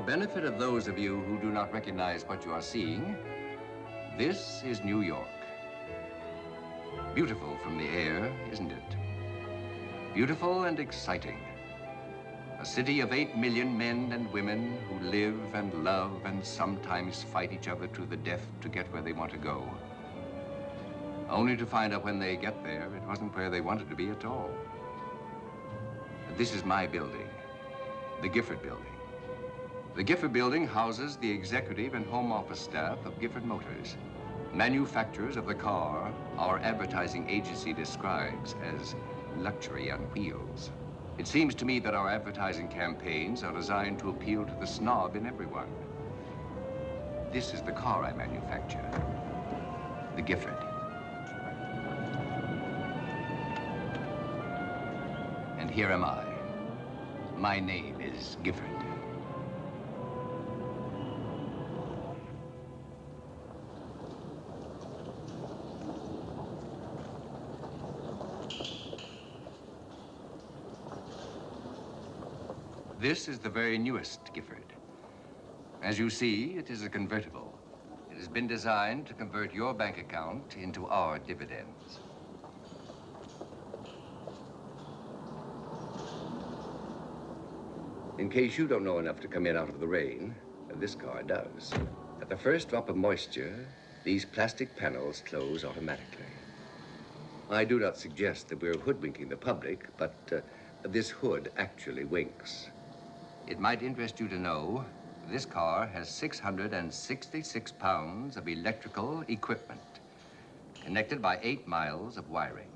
benefit of those of you who do not recognize what you are seeing, this is New York. Beautiful from the air, isn't it? Beautiful and exciting. A city of 8 million men and women who live and love and sometimes fight each other to the death to get where they want to go. Only to find out when they get there, it wasn't where they wanted to be at all. This is my building, the Gifford Building. The Gifford Building houses the executive and home office staff of Gifford Motors, manufacturers of the car our advertising agency describes as luxury on wheels. It seems to me that our advertising campaigns are designed to appeal to the snob in everyone. This is the car I manufacture, the Gifford. And here am I. My name is Gifford. This is the very newest Gifford. As you see, it is a convertible. It has been designed to convert your bank account into our dividends. In case you don't know enough to come in out of the rain, this car does. At the first drop of moisture, these plastic panels close automatically. I do not suggest that we're hoodwinking the public, but this hood actually winks. It might interest you to know this car has 666 pounds of electrical equipment connected by 8 miles of wiring.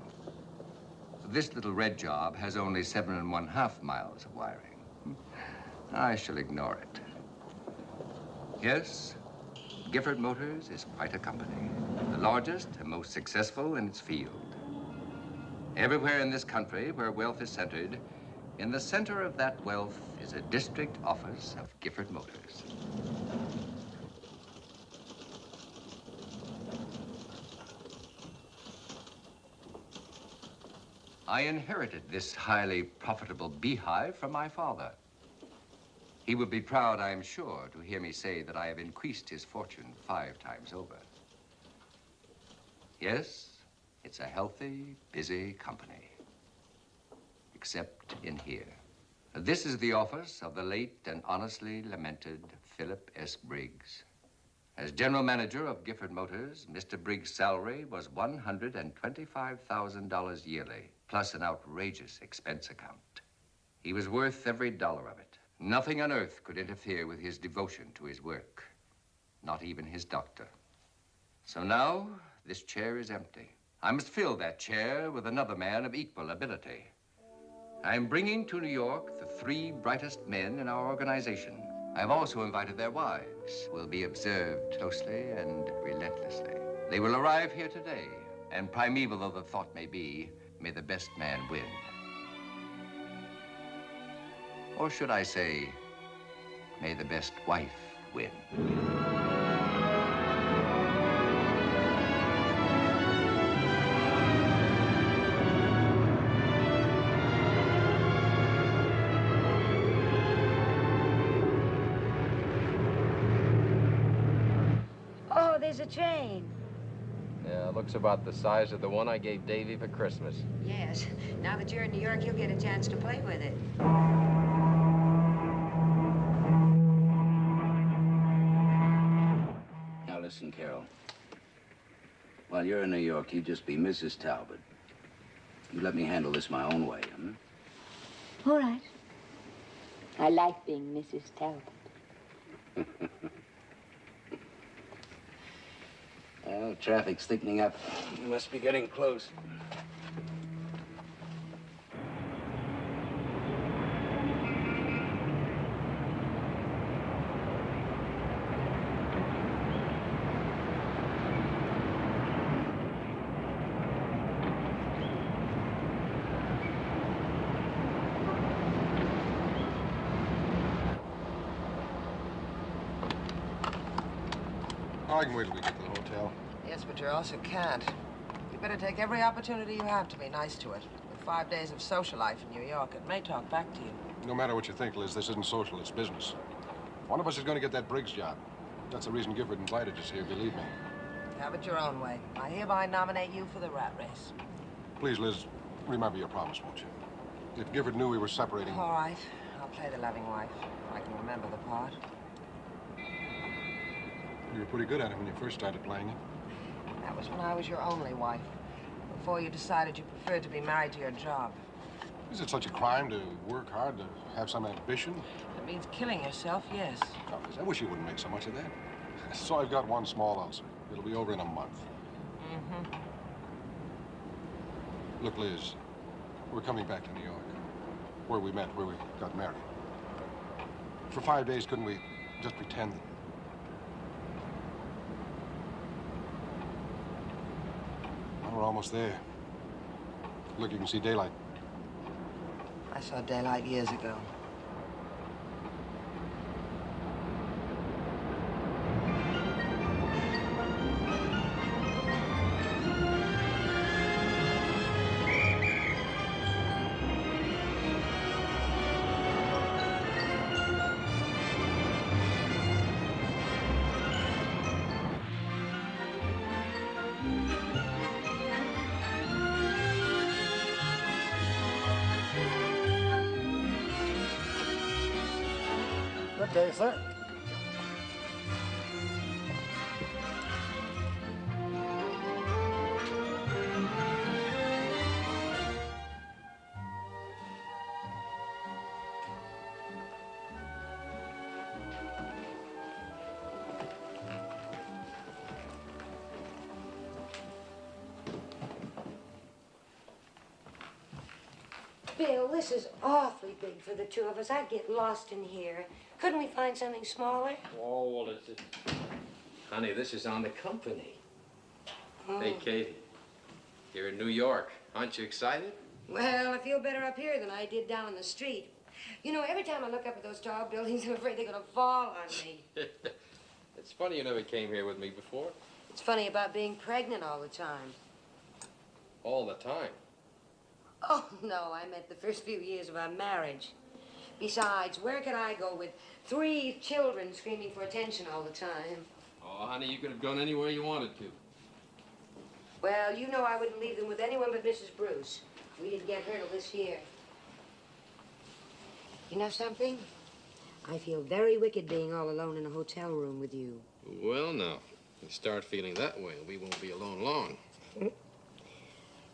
This little red job has only 7½ miles of wiring. I shall ignore it. Yes, Gifford Motors is quite a company, the largest and most successful in its field. Everywhere in this country where wealth is centered, in the center of that wealth is a district office of Gifford Motors. I inherited this highly profitable beehive from my father. He would be proud, I am sure, to hear me say that I have increased his fortune 5 times over. Yes, it's a healthy, busy company. Except in here. This is the office of the late and honestly lamented Philip S. Briggs. As general manager of Gifford Motors, Mr. Briggs' salary was $125,000 yearly, plus an outrageous expense account. He was worth every dollar of it. Nothing on earth could interfere with his devotion to his work, not even his doctor. So now, this chair is empty. I must fill that chair with another man of equal ability. I am bringing to New York the 3 brightest men in our organization. I have also invited their wives, who will be observed closely and relentlessly. They will arrive here today, and primeval though the thought may be, may the best man win. Or should I say, may the best wife win. Oh, there's a chain. Yeah, it looks about the size of the one I gave Davy for Christmas. Yes. Now that you're in New York, you'll get a chance to play with it. Now listen, Carol. While you're in New York, you just be Mrs. Talbot. You let me handle this my own way, hmm? All right. I like being Mrs. Talbot. Well, traffic's thickening up. We must be getting close. I can wait till we get to the hotel. Yes, but you also can't. You better take every opportunity you have to be nice to it. With 5 days of social life in New York, it may talk back to you. No matter what you think, Liz, this isn't social, it's business. One of us is going to get that Briggs job. That's the reason Gifford invited us here, believe me. Have it your own way. I hereby nominate you for the rat race. Please, Liz, remember your promise, won't you? If Gifford knew we were separating... All right. I'll play the loving wife. I can remember the part. You were pretty good at it when you first started playing it. That was when I was your only wife. Before you decided you preferred to be married to your job. Is it such a crime to work hard, to have some ambition? If it means killing yourself, yes. Oh, Liz, I wish you wouldn't make so much of that. So I've got one small ulcer. It'll be over in a month. Mm-hmm. Look, Liz, we're coming back to New York. Where we met, where we got married. For 5 days, couldn't we just pretend that... Well, we're almost there. Look, you can see daylight. I saw daylight years ago. Good day, sir. Bill, this is awfully big for the two of us. I'd get lost in here. Couldn't we find something smaller? Oh, well, it's... Honey, this is on the company. Oh. Hey, Katie. You're in New York. Aren't you excited? Well, I feel better up here than I did down the street. You know, every time I look up at those tall buildings, I'm afraid they're going to fall on me. It's funny you never came here with me before. It's funny about being pregnant all the time. All the time. Oh, no, I meant the first few years of our marriage. Besides, where could I go with 3 children screaming for attention all the time? Oh, honey, you could have gone anywhere you wanted to. Well, you know I wouldn't leave them with anyone but Mrs. Bruce. We didn't get her till this year. You know something? I feel very wicked being all alone in a hotel room with you. Well, now, you start feeling that way, we won't be alone long.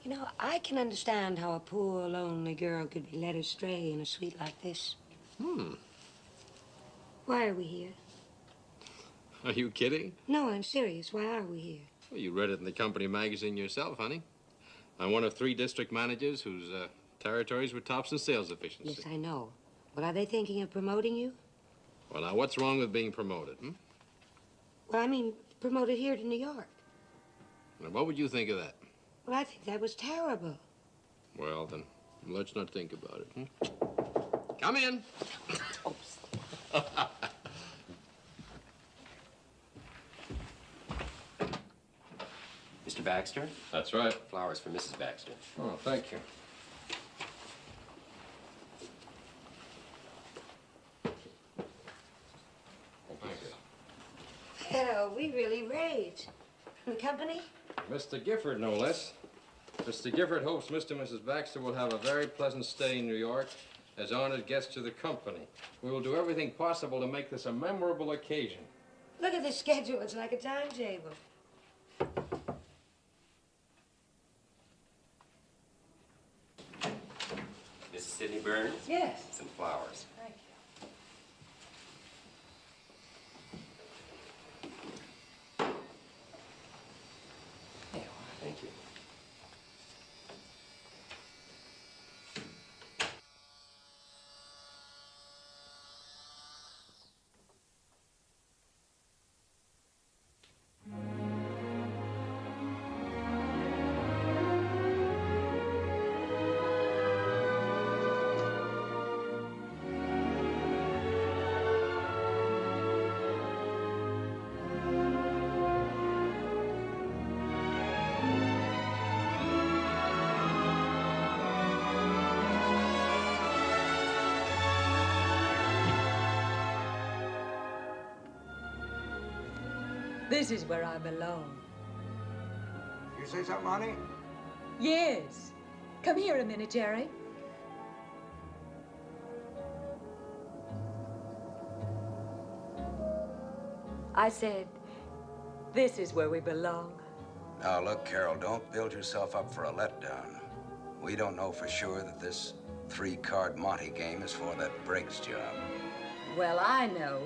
You know, I can understand how a poor, lonely girl could be led astray in a suite like this. Why are we here? Are you kidding? No, I'm serious. Why are we here? Well, you read it in the company magazine yourself, honey. I'm one of 3 district managers whose territories were tops in sales efficiency. Yes, I know. Well, are they thinking of promoting you? Well, now, what's wrong with being promoted, Well, I mean, promoted here to New York. Now, what would you think of that? Well, I think that was terrible. Well, then, let's not think about it, Come in. Mr. Baxter? That's right. Flowers for Mrs. Baxter. Oh, thank you. Thank you. Hell, we really raved. The company? Mr. Gifford, no less. Mr. Gifford hopes Mr. and Mrs. Baxter will have a very pleasant stay in New York as honored guests of the company. We will do everything possible to make this a memorable occasion. Look at the schedule. It's like a timetable. Mrs. Sidney Burns? Yes. Some flowers. Thank you. Thank you. This is where I belong. You say something, honey? Yes. Come here a minute, Jerry. I said, this is where we belong. Now, look, Carol, don't build yourself up for a letdown. We don't know for sure that this 3-card Monte game is for that Briggs job. Well, I know.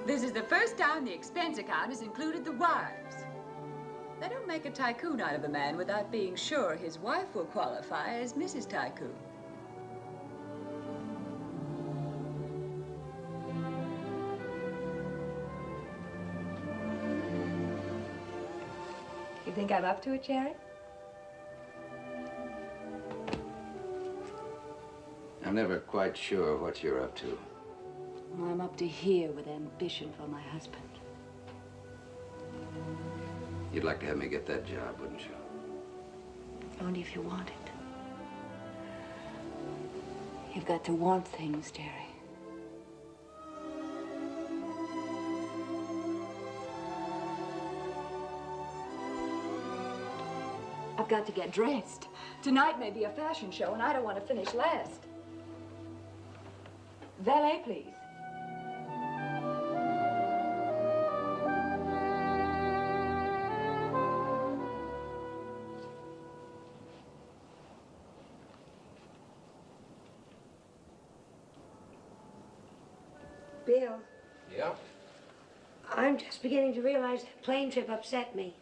This is the first time the expense account has included the wives. They don't make a tycoon out of a man without being sure his wife will qualify as Mrs. Tycoon. You think I'm up to it, Jerry? I'm never quite sure what you're up to. Well, I'm up to here with ambition for my husband. You'd like to have me get that job, wouldn't you? Only if you want it. You've got to want things, Jerry. I've got to get dressed. Tonight may be a fashion show, and I don't want to finish last. Valet, please. Bill, Yeah? I'm just beginning to realize that plane trip upset me.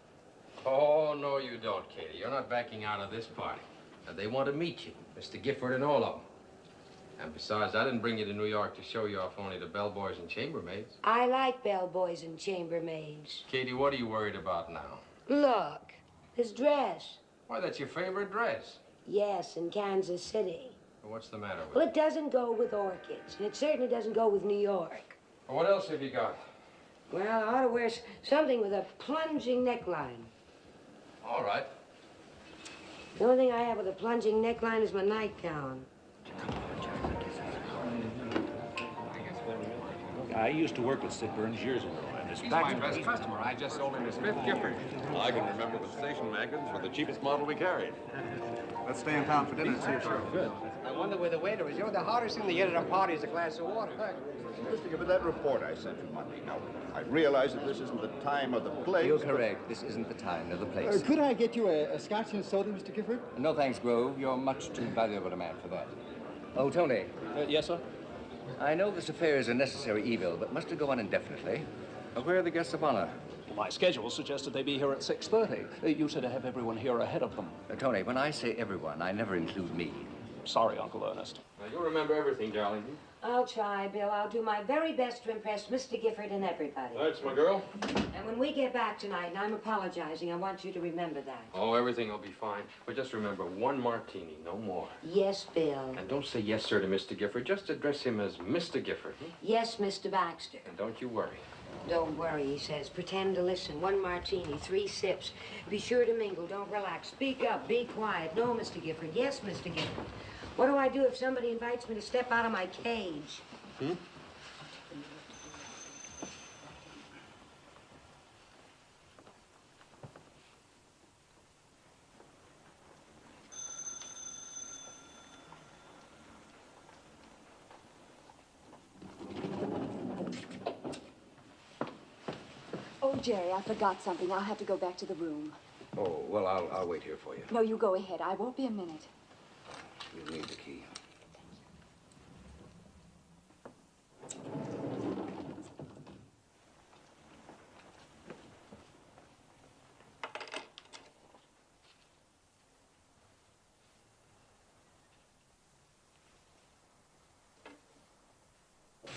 Oh, no, you don't, Katie. You're not backing out of this party. And they want to meet you, Mr. Gifford and all of them. And besides, I didn't bring you to New York to show you off only to bellboys and chambermaids. I like bellboys and chambermaids. Katie, what are you worried about now? Look, this dress. Why, that's your favorite dress. Yes, in Kansas City. Well, what's the matter with Well, it? it doesn't go with orchids, and it certainly doesn't go with New York. Well, what else have you got? Well, I ought to wear something with a plunging neckline. All right. The only thing I have with a plunging neckline is my nightgown. I used to work with Sid Burns years ago, and his He's my best customer. I just sold him his 5th Gifford. I can remember the station wagons were the cheapest model we carried. Let's stay in town for dinner and see your show. Good. I wonder where the waiter is. You're the hardest thing to get at a party is a glass of water. Mr. Gifford, that report I sent you Monday. Now, I realize that this isn't the time or the place. You're correct. This isn't the time nor the place. Could I get you a scotch and soda, Mr. Gifford? No thanks, Grove. You're much too valuable a man for that. Oh, Tony. Yes, sir? I know this affair is a necessary evil, but must it go on indefinitely? Where are the guests of honor? My schedule suggested they be here at 6:30. You said to have everyone here ahead of them. Tony, when I say everyone, I never include me. Sorry, Uncle Ernest. Now, you'll remember everything, darling. I'll try, Bill. I'll do my very best to impress Mr. Gifford and everybody. That's my girl. And when we get back tonight, and I'm apologizing, I want you to remember that. Oh, everything will be fine. But just remember, 1 martini, no more. Yes, Bill. And don't say yes, sir, to Mr. Gifford. Just address him as Mr. Gifford. Yes, Mr. Baxter. And don't you worry. Don't worry, he says. Pretend to listen. 1 martini, 3 sips. Be sure to mingle. Don't relax. Speak up. Be quiet. No, Mr. Gifford. Yes, Mr. Gifford. What do I do if somebody invites me to step out of my cage? Oh, Jerry, I forgot something. I'll have to go back to the room. Oh, well, I'll wait here for you. No, you go ahead. I won't be a minute. You need the key.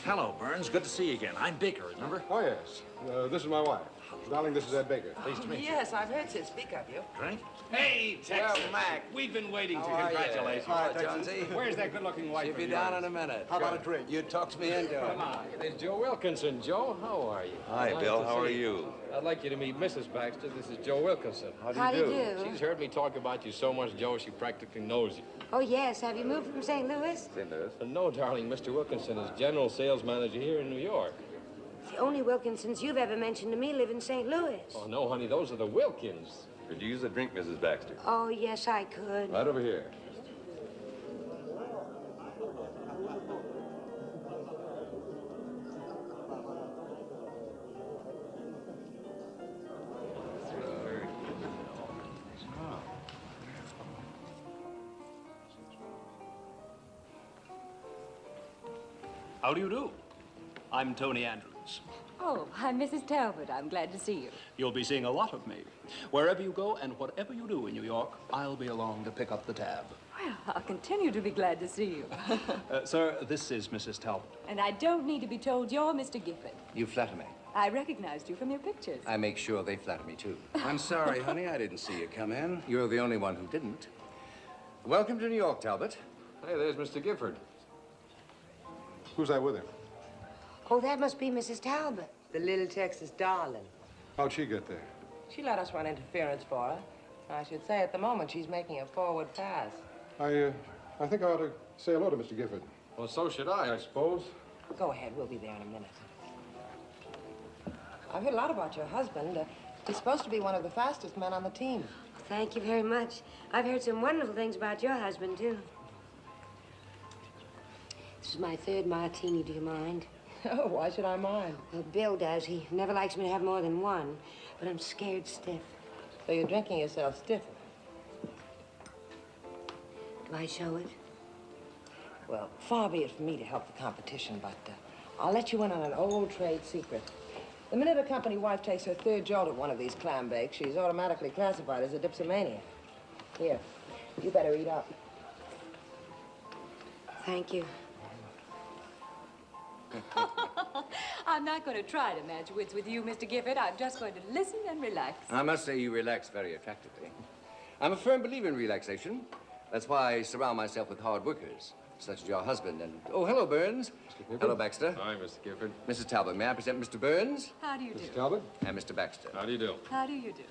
Hello, Burns. Good to see you again. I'm Baker, remember? Oh, yes. This is my wife. Darling, this is Ed Baker. Pleased to meet you. Yes, I've heard Sid speak of you. Drink? Hey, Texas Mac. We've been waiting to congratulate you. Hi, Jonesy. Where's that good-looking wife She'll of be yours? down in a minute. How about a drink? You talked me into it. Come on. There's Joe Wilkinson. Joe, how are you? Hi, Nice Bill. to How are see you? I'd like you to meet Mrs. Baxter. This is Joe Wilkinson. How do you do? She's heard me talk about you so much, Joe, she practically knows you. Oh, yes. Have you moved from St. Louis? No, darling, Mr. Wilkinson is general sales manager here in New York. only Wilkinsons you've ever mentioned to me live in St. Louis. Oh, no, honey, those are the Wilkins. Could you use a drink, Mrs. Baxter? Oh, yes, I could. Right over here. How do you do? I'm Tony Andrews. Oh, I'm Mrs. Talbot. I'm glad to see you. You'll be seeing a lot of me. Wherever you go and whatever you do in New York, I'll be along to pick up the tab. Well, I'll continue to be glad to see you. Sir, this is Mrs. Talbot. And I don't need to be told you're Mr. Gifford. You flatter me. I recognized you from your pictures. I make sure they flatter me, too. I'm sorry, honey, I didn't see you come in. You're the only one who didn't. Welcome to New York, Talbot. Hey, there's Mr. Gifford. Who's that with him? Oh, that must be Mrs. Talbot. The little Texas darling. How'd she get there? She let us run interference for her. I should say at the moment she's making a forward pass. I think I ought to say hello to Mr. Gifford. Well, so should I suppose. Go ahead, we'll be there in a minute. I've heard a lot about your husband. He's supposed to be one of the fastest men on the team. Thank you very much. I've heard some wonderful things about your husband, too. This is my third martini, do you mind? Oh, why should I mind? Well, Bill does. He never likes me to have more than one, but I'm scared stiff. So you're drinking yourself stiffer? Do I show it? Well, far be it from me to help the competition, but I'll let you in on an old trade secret. The minute a company wife takes her third jolt at one of these clam bakes, she's automatically classified as a dipsomaniac. Here, you better eat up. Thank you. I'm not going to try to match wits with you, Mr. Gifford. I'm just going to listen and relax. I must say you relax very attractively. I'm a firm believer in relaxation. That's why I surround myself with hard workers, such as your husband and... Oh, hello, Burns. Hello, Baxter. Hi, Mr. Gifford. Mrs. Talbot, may I present Mr. Burns? How do you do? Mrs. Talbot? And Mr. Baxter. How do you do? How do you do?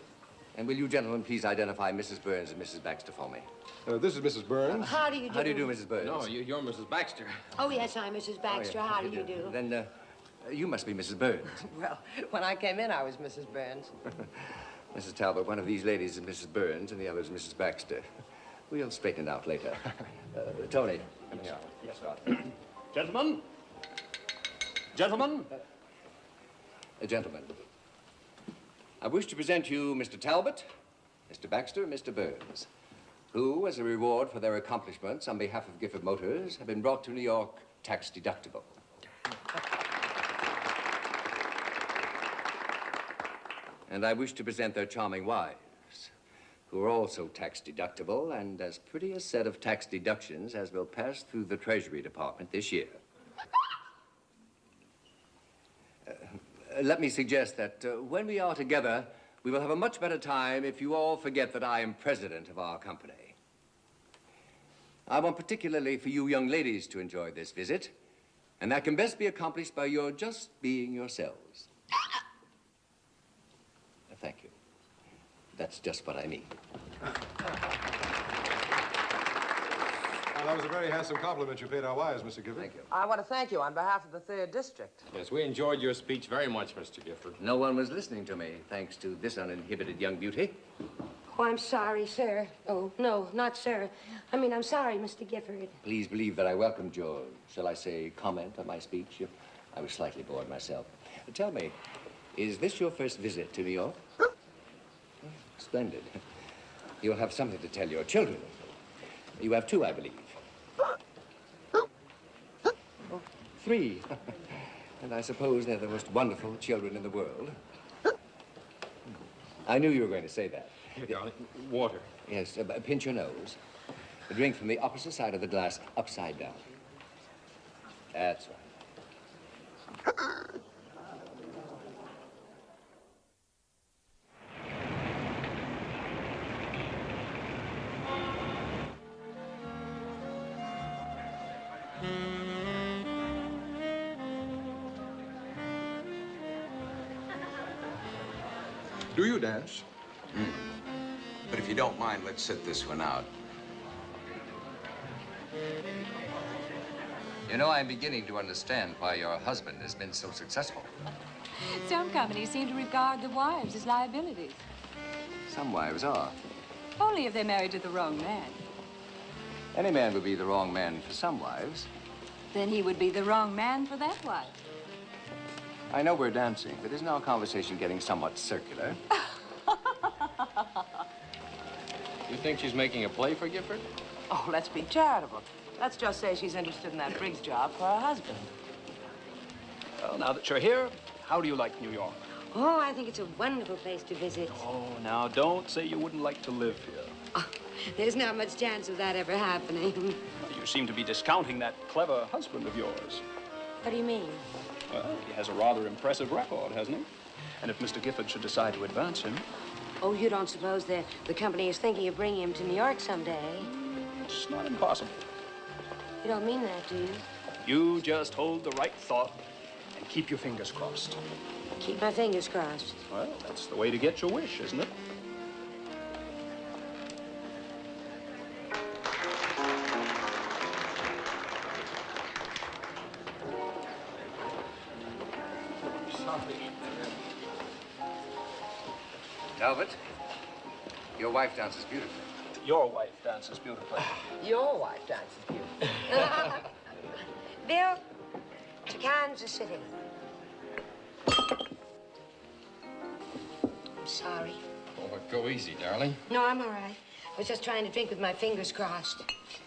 And will you gentlemen please identify Mrs. Burns and Mrs. Baxter for me? This is Mrs. Burns. How do you do? How do you do, Mrs. Burns? No, you're Mrs. Baxter. Oh, yes, I'm Mrs. Baxter. Oh, yeah. How do you do? Then, you must be Mrs. Burns. Well, when I came in, I was Mrs. Burns. Mrs. Talbot, one of these ladies is Mrs. Burns and the other is Mrs. Baxter. We'll straighten it out later. Tony, come here. Yes, sir. Gentlemen. Gentlemen. Gentlemen, I wish to present you Mr. Talbot, Mr. Baxter, and Mr. Burns, who, as a reward for their accomplishments on behalf of Gifford Motors, have been brought to New York tax deductible. And I wish to present their charming wives, who are also tax deductible and as pretty a set of tax deductions as will pass through the Treasury Department this year. Let me suggest that when we are together, we will have a much better time if you all forget that I am president of our company. I want particularly for you young ladies to enjoy this visit, and that can best be accomplished by your just being yourselves. Thank you. That's just what I mean. Well, that was a very handsome compliment you paid our wives, Mr. Gifford. Thank you. I want to thank you on behalf of the 3rd District. Yes, we enjoyed your speech very much, Mr. Gifford. No one was listening to me, thanks to this uninhibited young beauty. Oh, I'm sorry, sir. Oh, no, not sir. I mean, I'm sorry, Mr. Gifford. Please believe that I welcomed your, shall I say, comment on my speech. I was slightly bored myself. Tell me, is this your first visit to New York? Splendid. You'll have something to tell your children. You have 2, I believe. 3. And I suppose they're the most wonderful children in the world. I knew you were going to say that. Here, darling. Water. Yes, pinch your nose. Drink from the opposite side of the glass, upside down. That's right. Do you dance? But if you don't mind, let's sit this one out. You know, I'm beginning to understand why your husband has been so successful. Some companies seem to regard the wives as liabilities. Some wives are. Only if they're married to the wrong man. Any man would be the wrong man for some wives. Then he would be the wrong man for that wife. I know we're dancing, but isn't our conversation getting somewhat circular? You think she's making a play for Gifford? Oh, let's be charitable. Let's just say she's interested in that Briggs job for her husband. Well, now that you're here, how do you like New York? Oh, I think it's a wonderful place to visit. Oh, now, don't say you wouldn't like to live here. Oh, there's not much chance of that ever happening. You seem to be discounting that clever husband of yours. What do you mean? Well, he has a rather impressive record, hasn't he? And if Mr. Gifford should decide to advance him... Oh, you don't suppose the company is thinking of bringing him to New York someday? It's not impossible. You don't mean that, do you? You just hold the right thought and keep your fingers crossed. Keep my fingers crossed. Well, that's the way to get your wish, isn't it? Talbot, your wife dances beautifully. Your wife dances beautifully. Your wife dances beautifully. Bill, to Kansas City. I'm sorry. Oh, but go easy, darling. No, I'm all right. I was just trying to drink with my fingers crossed.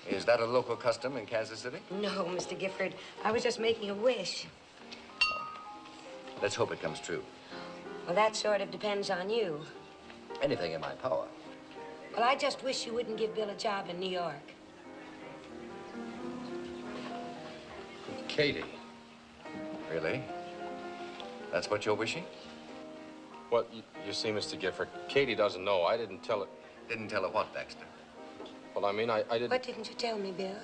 Is that a local custom in Kansas City? No, Mr. Gifford. I was just making a wish. Let's hope it comes true. Well, that sort of depends on you. Anything in my power. Well, I just wish you wouldn't give Bill a job in New York. Katie. Really? That's what you're wishing? Well, you see, Mr. Gifford, Katie doesn't know. I didn't tell her. Didn't tell her what, Baxter? Well, I mean, I didn't... What didn't you tell me, Bill?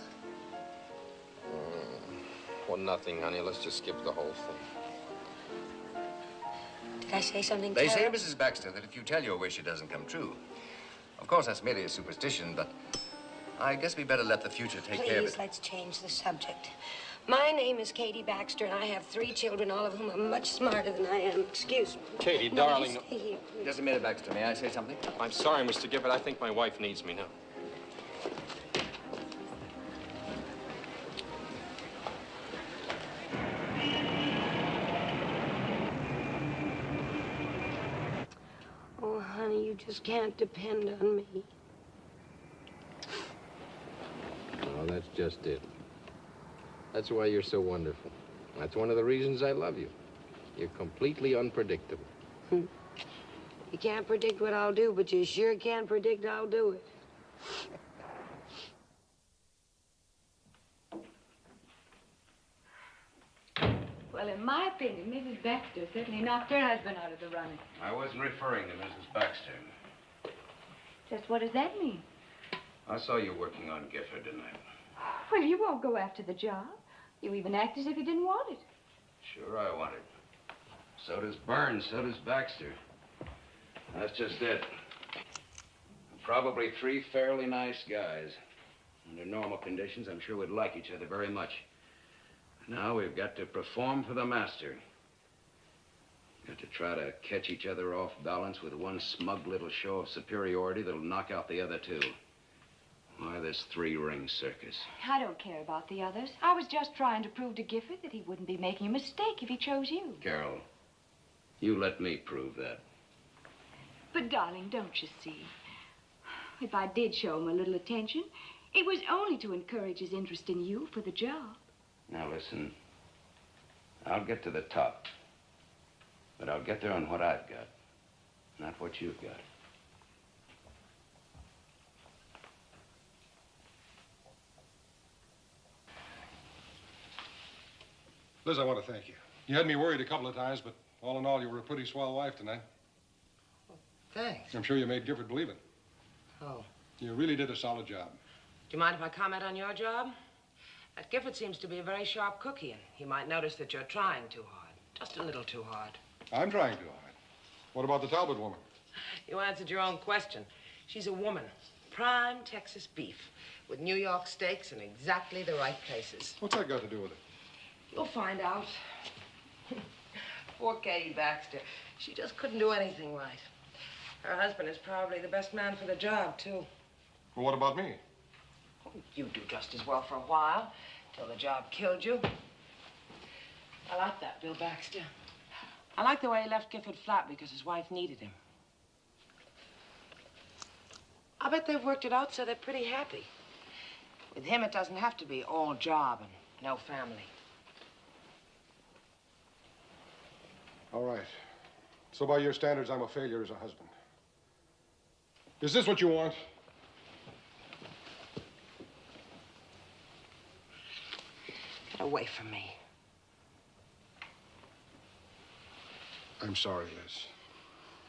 Well, nothing, honey. Let's just skip the whole thing. Did I say something They say, terrible? Mrs. Baxter, that if you tell your wish, it doesn't come true. Of course, that's merely a superstition, but I guess we better let the future take care of Please, it. let's change the subject. My name is Katie Baxter, and I have 3 children, all of whom are much smarter than I am. Excuse me. Katie, No, darling. you stay here, please. Just a minute, Baxter. May I say something? I'm sorry, Mr. Gifford. I think my wife needs me now. Oh, honey, you just can't depend on me. No, that's just it. That's why you're so wonderful. That's one of the reasons I love you. You're completely unpredictable. You can't predict what I'll do, but you sure can predict I'll do it. Well, in my opinion, Mrs. Baxter certainly knocked her husband out of the running. I wasn't referring to Mrs. Baxter. Just what does that mean? I saw you working on Gifford tonight. Well, you won't go after the job. You even act as if you didn't want it. Sure I want it. So does Burns, so does Baxter. That's just it. Probably 3 fairly nice guys. Under normal conditions, I'm sure we'd like each other very much. Now we've got to perform for the master. Got to try to catch each other off balance with one smug little show of superiority that'll knock out the other 2. Why, this 3-ring circus? I don't care about the others. I was just trying to prove to Gifford that he wouldn't be making a mistake if he chose you. Carol, you let me prove that. But, darling, don't you see? If I did show him a little attention, it was only to encourage his interest in you for the job. Now listen, I'll get to the top, but I'll get there on what I've got, not what you've got. Liz, I want to thank you. You had me worried a couple of times, but all in all, you were a pretty swell wife tonight. Thanks. I'm sure you made Gifford believe it. Oh. You really did a solid job. Do you mind if I comment on your job? That Gifford seems to be a very sharp cookie, and he might notice that you're trying too hard. Just a little too hard. I'm trying too hard. What about the Talbot woman? You answered your own question. She's a woman. Prime Texas beef, with New York steaks in exactly the right places. What's that got to do with it? You'll find out. poor Katie Baxter. She just couldn't do anything right. Her husband is probably the best man for the job, too. Well, what about me? You'd do just as well for a while, till the job killed you. I like that, Bill Baxter. I like the way he left Gifford flat because his wife needed him. I bet they've worked it out so they're pretty happy. With him, it doesn't have to be all job and no family. All right. So by your standards, I'm a failure as a husband. Is this what you want? Get away from me. I'm sorry, Liz.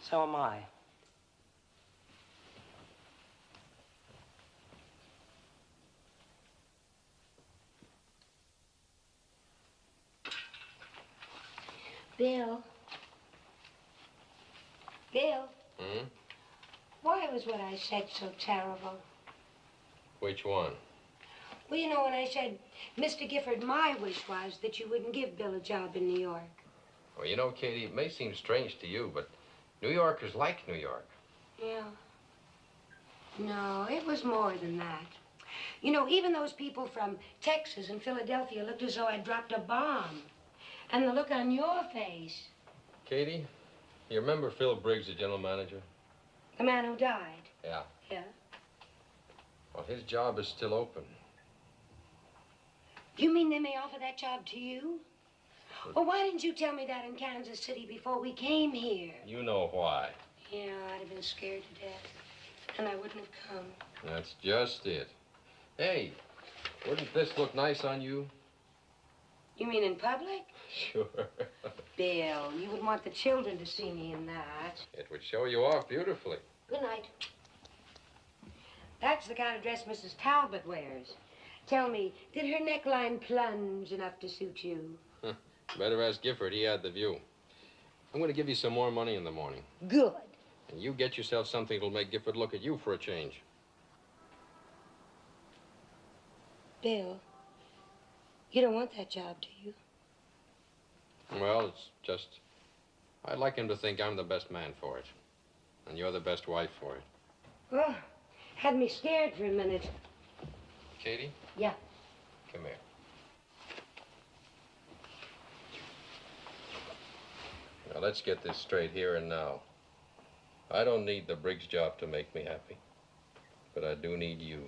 So am I. Bill. Bill. Hmm? Why was what I said so terrible? Which one? Well, you know, when I said, Mr. Gifford, my wish was that you wouldn't give Bill a job in New York. Well, you know, Katie, it may seem strange to you, but New Yorkers like New York. Yeah. No, it was more than that. You know, even those people from Texas and Philadelphia looked as though I'd dropped a bomb. And the look on your face. Katie, you remember Phil Briggs, the general manager? The man who died. Yeah. Yeah. Well, his job is still open. You mean they may offer that job to you? Well, why didn't you tell me that in Kansas City before we came here? You know why. Yeah, I'd have been scared to death. And I wouldn't have come. That's just it. Hey, wouldn't this look nice on you? You mean in public? Sure. Bill, you would want the children to see me in that. It would show you off beautifully. Good night. That's the kind of dress Mrs. Talbot wears. Tell me, did her neckline plunge enough to suit you? Better ask Gifford. He had the view. I'm going to give you some more money in the morning. Good. And you get yourself something that'll make Gifford look at you for a change. Bill, you don't want that job, do you? Well, it's just, I'd like him to think I'm the best man for it. And you're the best wife for it. Oh, had me scared for a minute. Katie? Yeah. Come here. Now, let's get this straight here and now. I don't need the Briggs job to make me happy. But I do need you.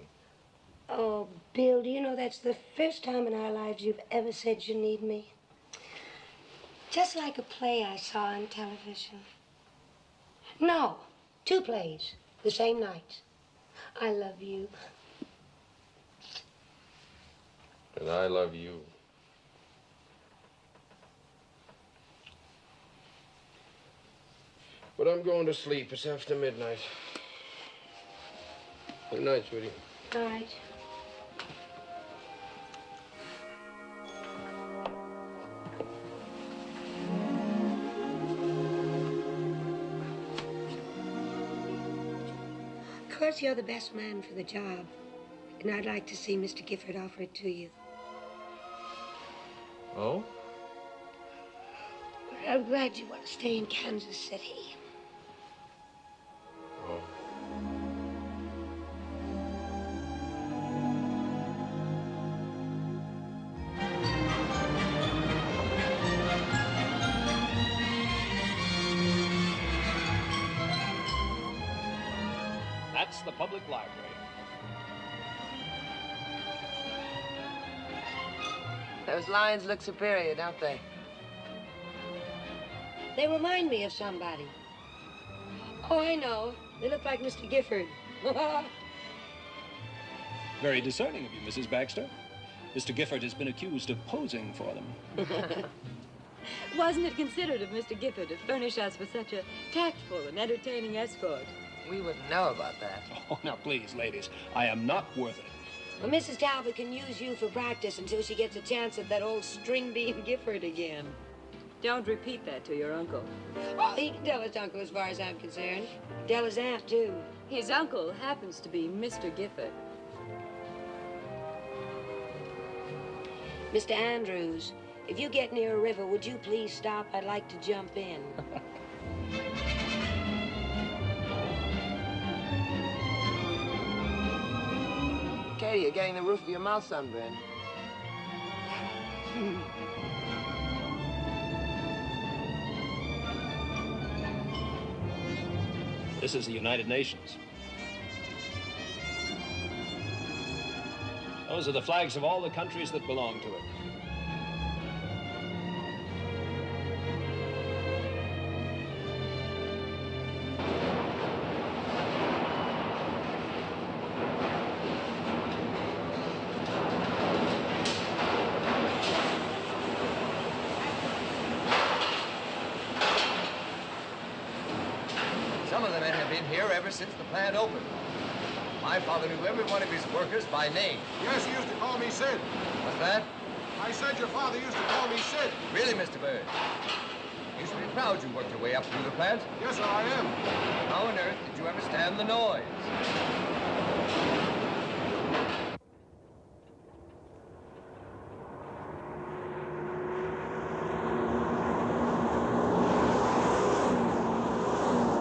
Oh, Bill, do you know that's the first time in our lives you've ever said you need me? Just like a play I saw on television. No, 2 plays, the same night. I love you. And I love you. But I'm going to sleep. It's after midnight. Good night, sweetie. All right. Of course, you're the best man for the job. And I'd like to see Mr. Gifford offer it to you. Oh? But I'm glad you want to stay in Kansas City. Oh. That's the public library. Those lions look superior, don't they? They remind me of somebody. Oh, I know. They look like Mr. Gifford. Very discerning of you, Mrs. Baxter. Mr. Gifford has been accused of posing for them. Wasn't it considerate of Mr. Gifford to furnish us with such a tactful and entertaining escort? We wouldn't know about that. Oh, now, please, ladies, I am not worth it. Well, Mrs. Talbot can use you for practice until she gets a chance at that old string bean Gifford again. Don't repeat that to your uncle. Oh, he can tell his uncle as far as I'm concerned. Tell his aunt, too. His uncle happens to be Mr. Gifford. Mr. Andrews, If you get near a river, would you please stop? I'd like to jump in. Katie, you're getting the roof of your mouth sunburned. This is the United Nations. Those are the flags of all the countries that belong to it. Some of the men have been here ever since the plant opened. My father knew every one of his workers by name. Yes, he used to call me Sid. What's that? I said your father used to call me Sid. Really, Mr. Bird? You should be proud you worked your way up through the plant. Yes, sir, I am. How on earth did you ever stand the noise?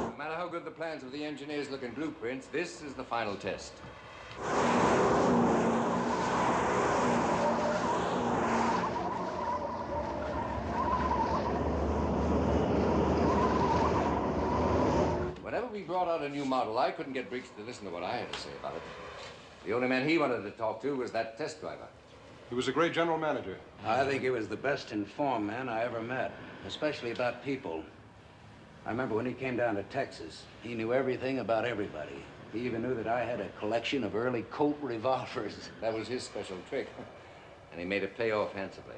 No matter how good the plans of the engineers look in blueprints, this is the final test. Whenever we brought out a new model, I couldn't get Briggs to listen to what I had to say about it. The only man he wanted to talk to was that test driver. He was a great general manager. I think he was the best informed man I ever met, especially about people. I remember when he came down to Texas, he knew everything about everybody. He even knew that I had a collection of early Colt revolvers. That was his special trick, and he made it pay off handsomely.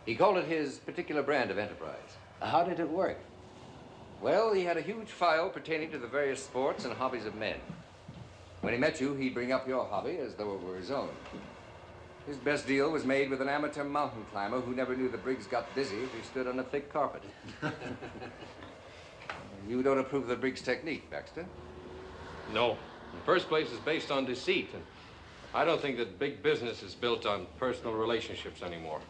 He called it his particular brand of enterprise. How did it work? Well, he had a huge file pertaining to the various sports and hobbies of men. When he met you, he'd bring up your hobby as though it were his own. His best deal was made with an amateur mountain climber who never knew the Briggs got dizzy if he stood on a thick carpet. You don't approve of the Briggs technique, Baxter? No. In the first place, it's based on deceit, and I don't think that big business is built on personal relationships anymore.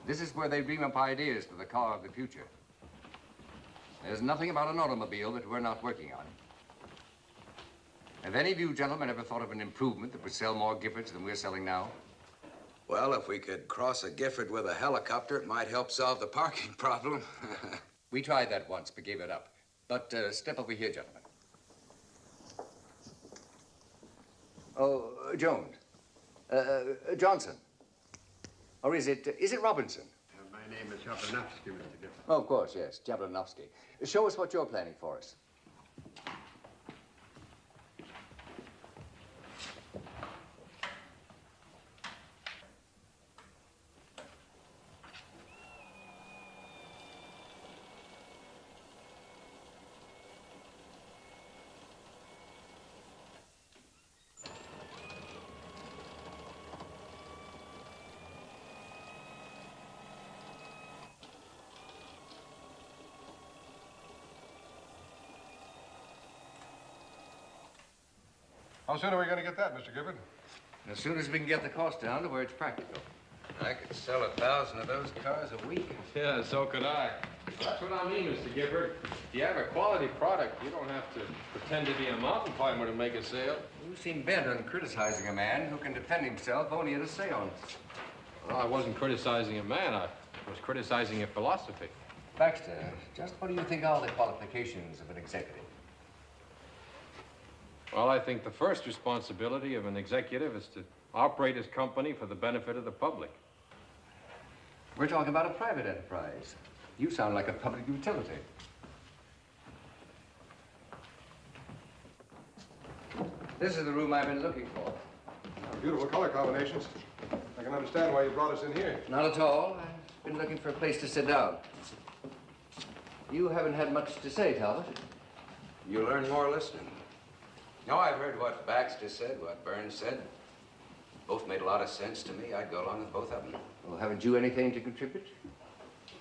This is where they dream up ideas for the car of the future. There's nothing about an automobile that we're not working on. Have any of you gentlemen ever thought of an improvement that would sell more Giffords than we're selling now? Well, if we could cross a Gifford with a helicopter, it might help solve the parking problem. We tried that once, but gave it up. But step over here, gentlemen. Oh, Jones. Johnson. Or is it Robinson? My name is Jablanovsky, Mr. Gifford. Oh, of course, yes, Jablanovsky. Show us what you're planning for us. How soon are we going to get that, Mr. Gifford? As soon as we can get the cost down to where it's practical. I could sell 1,000 of those cars a week. Yeah, so could I. That's what I mean, Mr. Gifford. If you have a quality product, you don't have to pretend to be a mountain climber to make a sale. You seem bent on criticizing a man who can defend himself only at a seance. Well, I wasn't criticizing a man. I was criticizing a philosophy. Baxter, just what do you think are the qualifications of an executive? Well, I think the first responsibility of an executive is to operate his company for the benefit of the public. We're talking about a private enterprise. You sound like a public utility. This is the room I've been looking for. Beautiful color combinations. I can understand why you brought us in here. Not at all. I've been looking for a place to sit down. You haven't had much to say, Talbot. You learn more listening. No, I've heard what Baxter said, what Burns said. Both made a lot of sense to me. I'd go along with both of them. Well, haven't you anything to contribute?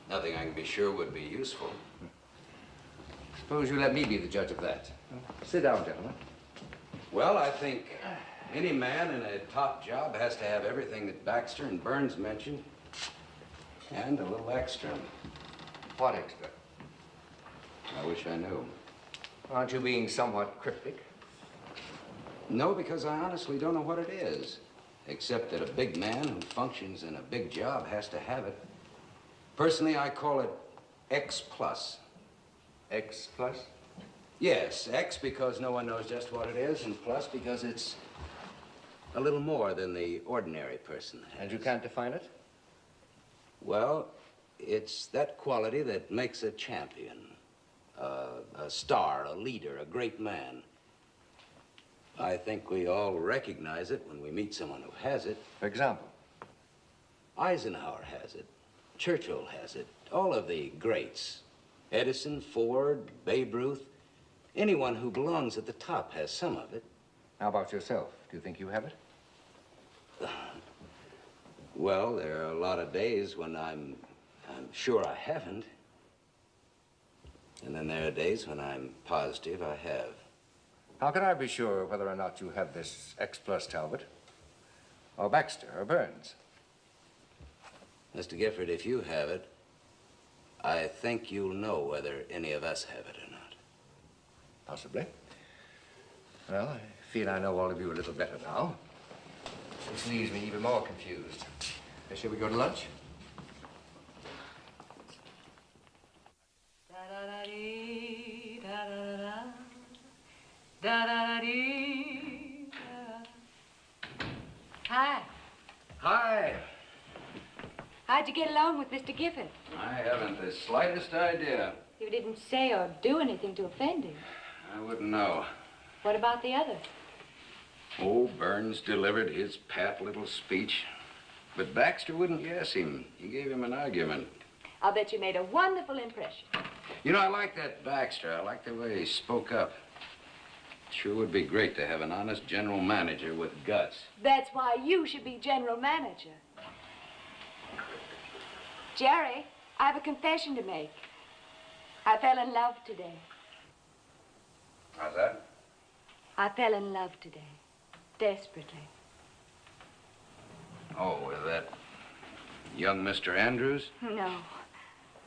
Nothing I can be sure would be useful. Suppose you let me be the judge of that. Sit down, gentlemen. Well, I think any man in a top job has to have everything that Baxter and Burns mentioned, and a little extra. What extra? I wish I knew. Aren't you being somewhat cryptic? No, because I honestly don't know what it is, except that a big man who functions in a big job has to have it. Personally, I call it X plus. X plus? Yes, X because no one knows just what it is, and plus because it's a little more than the ordinary person has. And you can't define it? Well, it's that quality that makes a champion, a star, a leader, a great man. I think we all recognize it when we meet someone who has it. For example? Eisenhower has it. Churchill has it. All of the greats. Edison, Ford, Babe Ruth. Anyone who belongs at the top has some of it. How about yourself? Do you think you have it? Well, there are a lot of days when I'm sure I haven't. And then there are days when I'm positive I have. How can I be sure whether or not you have this X plus, Talbot? Or Baxter, or Burns? Mr. Gifford, if you have it, I think you'll know whether any of us have it or not. Possibly. Well, I feel I know all of you a little better now. This leaves me even more confused. Shall we go to lunch? Hi. Hi. How'd you get along with Mr. Gifford? I haven't the slightest idea. You didn't say or do anything to offend him. I wouldn't know. What about the others? Oh, Burns delivered his pat little speech. But Baxter wouldn't guess him. He gave him an argument. I'll bet you made a wonderful impression. You know, I like that Baxter. I like the way he spoke up. Sure would be great to have an honest general manager with guts. That's why you should be general manager. Jerry, I have a confession to make. I fell in love today. How's that? I fell in love today. Desperately. Oh, with that young Mr. Andrews? No.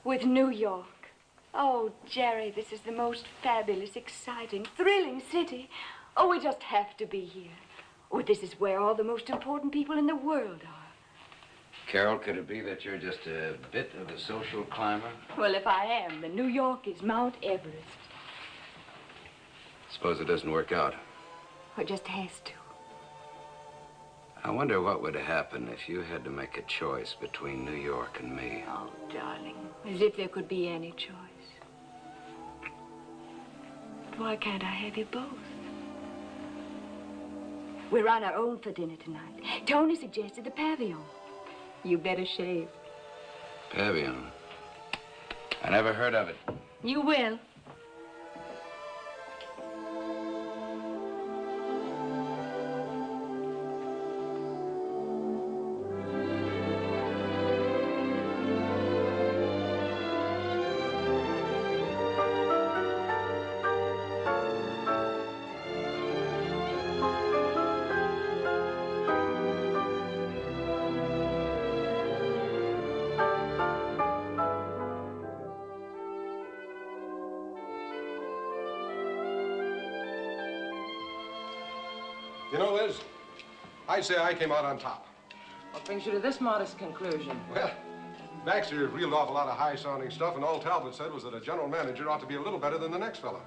With New York. Oh, Jerry, this is the most fabulous, exciting, thrilling city. Oh, we just have to be here. Oh, this is where all the most important people in the world are. Carol, could it be that you're just a bit of a social climber? Well, if I am, then New York is Mount Everest. Suppose it doesn't work out. It just has to. I wonder what would happen if you had to make a choice between New York and me. Oh, darling, as if there could be any choice. Why can't I have you both? We're on our own for dinner tonight. Tony suggested the pavilion. You better shave. Pavilion? I never heard of it. You will. You know, Liz, I'd say I came out on top. What brings you to this modest conclusion? Well, Baxter reeled off a lot of high-sounding stuff, and all Talbot said was that a general manager ought to be a little better than the next fellow.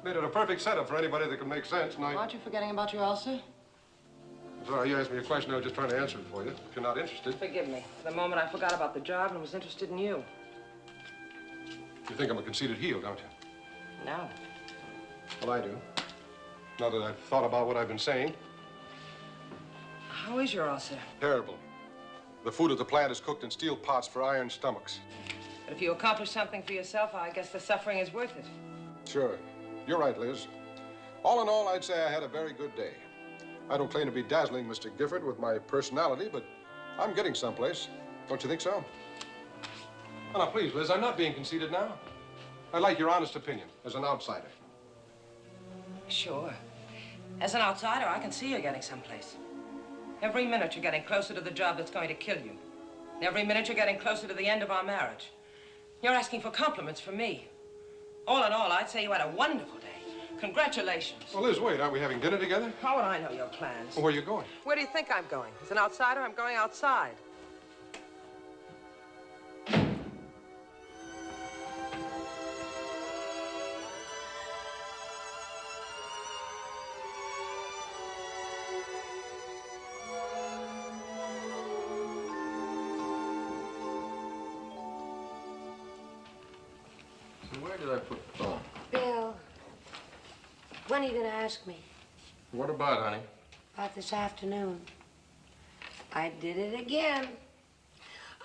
Made it a perfect setup for anybody that could make sense, and Aren't you forgetting about your ulcer? Sorry, you asked me a question. I was just trying to answer it for you. If you're not interested. Forgive me. For the moment, I forgot about the job and was interested in you. You think I'm a conceited heel, don't you? No. Well, I do. Now that I've thought about what I've been saying. How is your ulcer? Terrible. The food at the plant is cooked in steel pots for iron stomachs. But if you accomplish something for yourself, I guess the suffering is worth it. Sure. You're right, Liz. All in all, I'd say I had a very good day. I don't claim to be dazzling, Mr. Gifford, with my personality, but I'm getting someplace. Don't you think so? Oh, now, please, Liz, I'm not being conceited now. I'd like your honest opinion as an outsider. Sure. As an outsider, I can see you're getting someplace. Every minute you're getting closer to the job that's going to kill you. Every minute you're getting closer to the end of our marriage. You're asking for compliments from me. All in all, I'd say you had a wonderful day. Congratulations. Well, Liz, wait. Aren't we having dinner together? How would I know your plans? Well, where are you going? Where do you think I'm going? As an outsider, I'm going outside. Where did I put the phone? Bill, when are you going to ask me? What about, honey? About this afternoon. I did it again.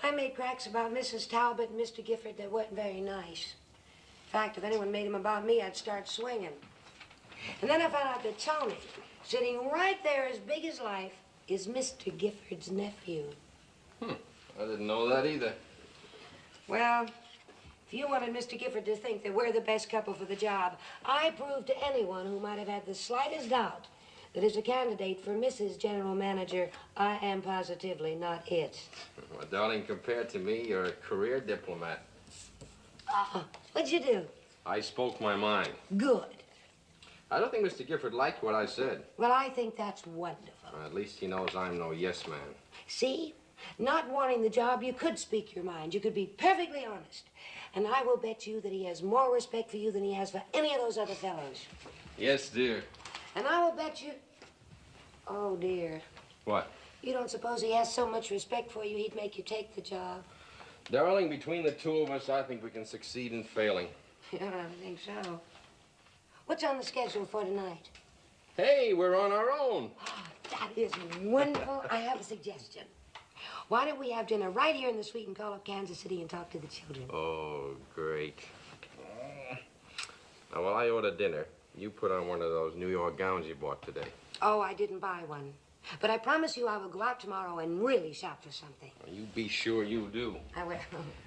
I made cracks about Mrs. Talbot and Mr. Gifford that weren't very nice. In fact, if anyone made them about me, I'd start swinging. And then I found out that Tony, sitting right there as big as life, is Mr. Gifford's nephew. I didn't know that either. Well, if you wanted Mr. Gifford to think that we're the best couple for the job, I proved to anyone who might have had the slightest doubt that as a candidate for Mrs. General Manager, I am positively not it. Well, darling, compared to me, you're a career diplomat. What'd you do? I spoke my mind. Good. I don't think Mr. Gifford liked what I said. Well, I think that's wonderful. At least he knows I'm no yes man. See? Not wanting the job, you could speak your mind. You could be perfectly honest. And I will bet you that he has more respect for you than he has for any of those other fellows. Yes, dear. And I will bet you... Oh, dear. What? You don't suppose he has so much respect for you he'd make you take the job? Darling, between the two of us, I think we can succeed in failing. Yeah, I think so. What's on the schedule for tonight? Hey, we're on our own. Oh, that is wonderful. I have a suggestion. Why don't we have dinner right here in the suite and call up Kansas City and talk to the children? Oh, great. Now, while I order dinner, you put on one of those New York gowns you bought today. Oh, I didn't buy one. But I promise you I will go out tomorrow and really shop for something. You be sure you do. I will.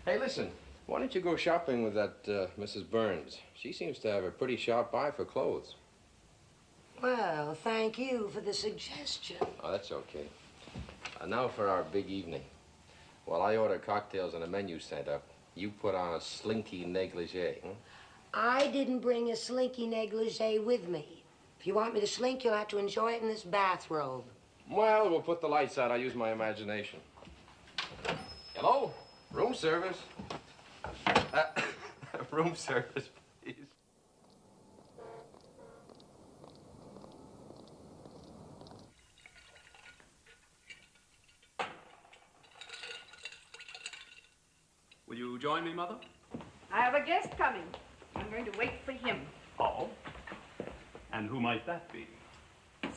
Hey, listen, why don't you go shopping with that Mrs. Burns? She seems to have a pretty sharp eye for clothes. Well, thank you for the suggestion. Oh, that's okay. Now for our big evening. While I order cocktails and a menu sent up, you put on a slinky negligee. I didn't bring a slinky negligee with me. If you want me to slink, you'll have to enjoy it in this bathrobe. Well, we'll put the lights out. I'll use my imagination. Hello? Room service? Room service, please. Will you join me, Mother? I have a guest coming. I'm going to wait for him. Oh? And who might that be?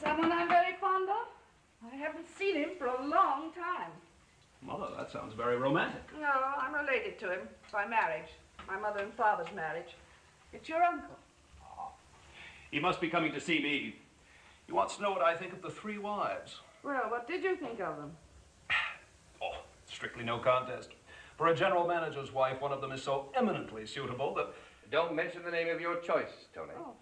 Someone I'm very fond of. I haven't seen him for a long time. Mother, that sounds very romantic. No, I'm related to him by marriage. My mother and father's marriage. It's your uncle. Oh. He must be coming to see me. He wants to know what I think of the three wives. Well, what did you think of them? Oh, strictly no contest. For a general manager's wife, one of them is so eminently suitable that... Don't mention the name of your choice, Tony. Oh.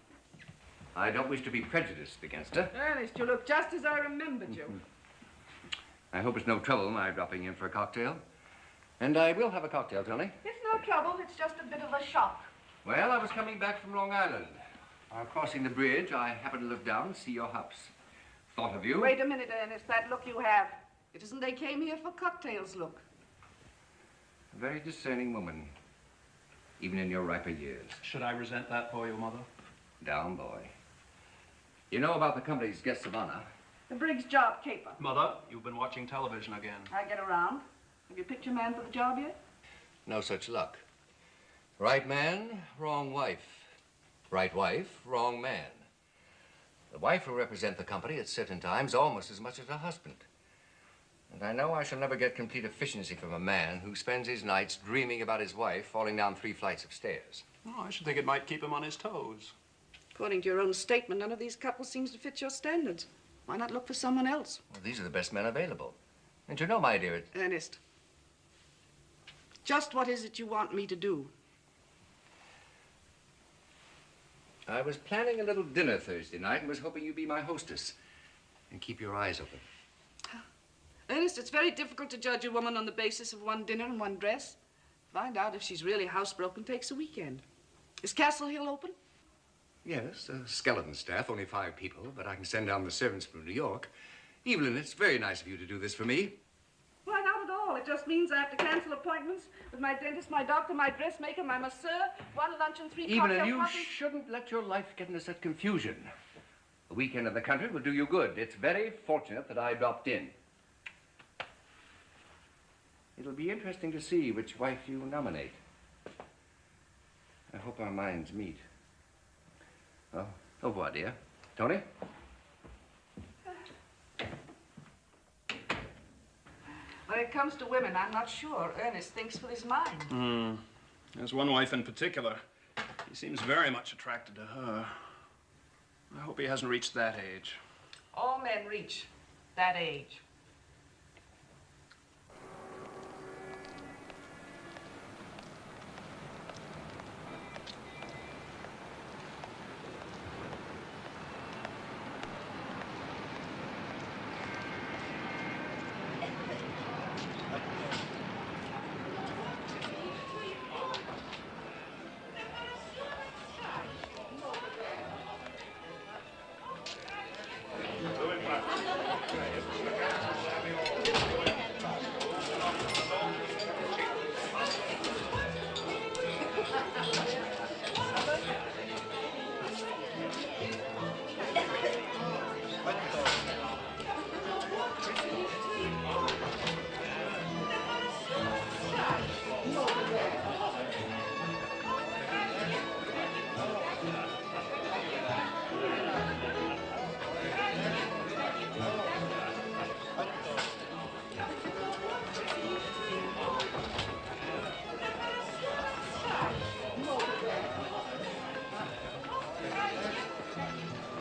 I don't wish to be prejudiced against her. Ernest, you look just as I remembered you. I hope it's no trouble my dropping in for a cocktail. And I will have a cocktail, Tony. It's no trouble. It's just a bit of a shock. Well, I was coming back from Long Island. Crossing the bridge, I happened to look down and see your house. Thought of you. Wait a minute, Ernest. That look you have. It isn't they came here for cocktails look. A very discerning woman, even in your riper years. Should I resent that for you, Mother? Down, boy. You know about the company's guests of honor? The Briggs job caper. Mother, you've been watching television again. I get around. Have you picked your man for the job yet? No such luck. Right man, wrong wife. Right wife, wrong man. The wife will represent the company at certain times almost as much as her husband. And I know I shall never get complete efficiency from a man who spends his nights dreaming about his wife falling down 3 flights of stairs. Oh, I should think it might keep him on his toes. According to your own statement, none of these couples seems to fit your standards. Why not look for someone else? Well, these are the best men available. And you know, my dear, Ernest, just what is it you want me to do? I was planning a little dinner Thursday night and was hoping you'd be my hostess. And keep your eyes open. Ernest, it's very difficult to judge a woman on the basis of one dinner and one dress. Find out if she's really housebroken takes a weekend. Is Castle Hill open? Yes, a skeleton staff, only 5 people, but I can send down the servants from New York. Evelyn, it's very nice of you to do this for me. Why, not at all. It just means I have to cancel appointments with my dentist, my doctor, my dressmaker, my masseur, 1 lunch and 3 cocktail Evelyn, you parties. shouldn't let your life get into such confusion. A weekend in the country will do you good. It's very fortunate that I dropped in. It'll be interesting to see which wife you nominate. I hope our minds meet. Well, au revoir, dear. Tony? When it comes to women, I'm not sure Ernest thinks with his mind. There's one wife in particular. He seems very much attracted to her. I hope he hasn't reached that age. All men reach that age.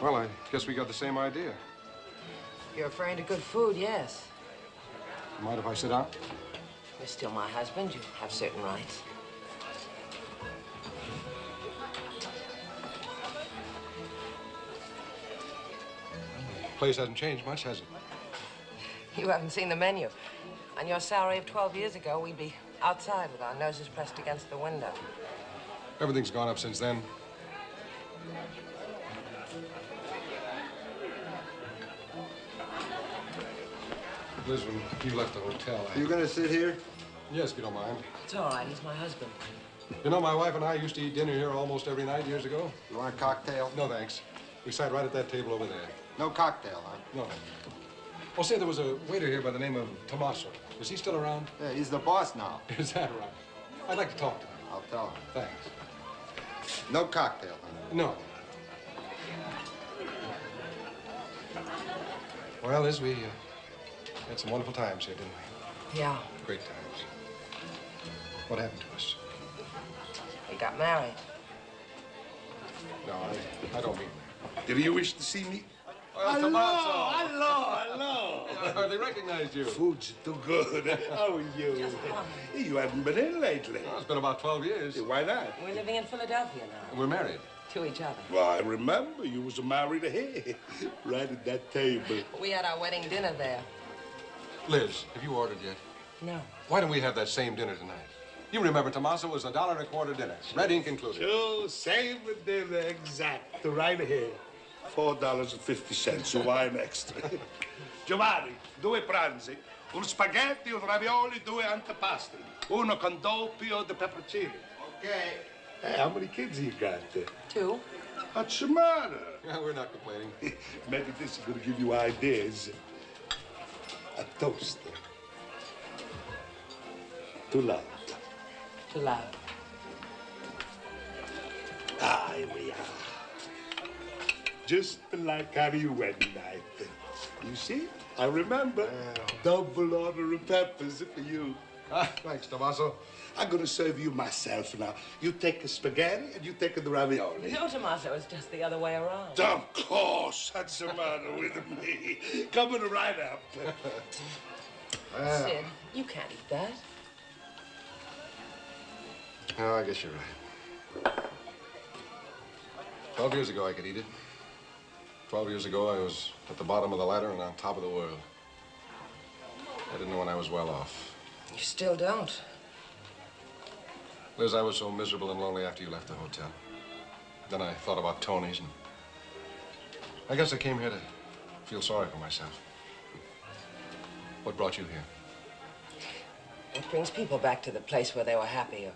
Well, I guess we got the same idea. You're referring to good food, yes. Mind if I sit down? You're still my husband. You have certain rights. The place hasn't changed much, has it? You haven't seen the menu. On your salary of 12 years ago, we'd be outside with our noses pressed against the window. Everything's gone up since then. Liz, when you left the hotel, You gonna sit here? Yes, if you don't mind. It's all right. He's my husband. You know, my wife and I used to eat dinner here almost every night years ago. You want a cocktail? No, thanks. We sat right at that table over there. No cocktail, huh? No. Well, say, there was a waiter here by the name of Tommaso. Is he still around? Yeah, he's the boss now. Is that right? I'd like to talk to him. I'll tell him. Thanks. No cocktail, huh? No. Well, Liz, we had some wonderful times here, didn't we? Yeah. Great times. What happened to us? We got married. No, I don't mean that. Do you wish to see me? Well, Tommaso. Hello. I hardly recognized you. Food's too good. How are you? You haven't been in lately. Well, it's been about 12 years. Why not? We're living in Philadelphia now. And we're married. To each other. Well, I remember you was married here, right at that table. We had our wedding dinner there. Liz, have you ordered yet? No. Why don't we have that same dinner tonight? You remember, Tommaso, was $1.25 dinner. Red ink included. Sure, same dinner, exact. Right here. $4.50, wine extra. Giovanni, 2 pranzi, un spaghetti, un ravioli, 2 antipasti. Uno con doppio di pepperoncini. Okay. Hey, how many kids you got? 2. What's the matter? Yeah, we're not complaining. Maybe this is going to give you ideas. A toast. To love. To love. Ah, here we are. Just like our wedding night. You see? I remember. Double order of peppers for you. Thanks, Tommaso. I'm going to serve you myself now. You take the spaghetti and you take the ravioli. No, Tommaso, it's just the other way around. Of course, that's the matter with me. Coming right up. Sid, you can't eat that. Oh, I guess you're right. 12 years ago, I could eat it. 12 years ago, I was at the bottom of the ladder and on top of the world. I didn't know when I was well off. You still don't. Liz, I was so miserable and lonely after you left the hotel. Then I thought about Tony's, and I guess I came here to feel sorry for myself. What brought you here? It brings people back to the place where they were happy, or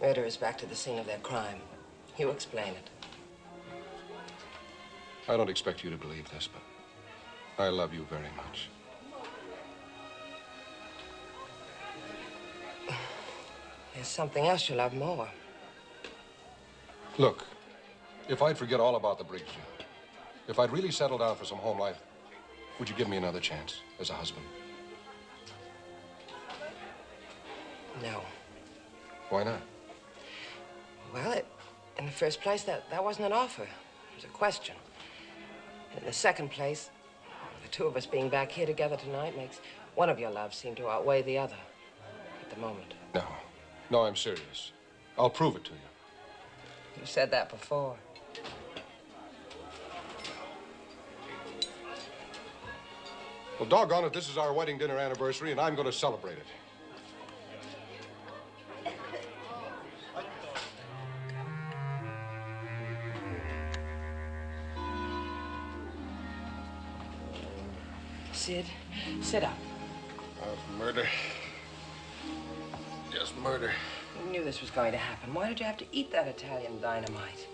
murderers back to the scene of their crime. You explain it. I don't expect you to believe this, but I love you very much. There's something else you love more. Look, if I'd forget all about the Briggs job, if I'd really settle down for some home life, would you give me another chance as a husband? No. Why not? Well, in the first place, that wasn't an offer. It was a question. And in the second place, the two of us being back here together tonight makes one of your loves seem to outweigh the other at the moment. No, I'm serious. I'll prove it to you. You said that before. Well, doggone it, this is our wedding dinner anniversary, and I'm going to celebrate it. Sid, sit up. Murder. Just murder. You knew this was going to happen. Why did you have to eat that Italian dynamite?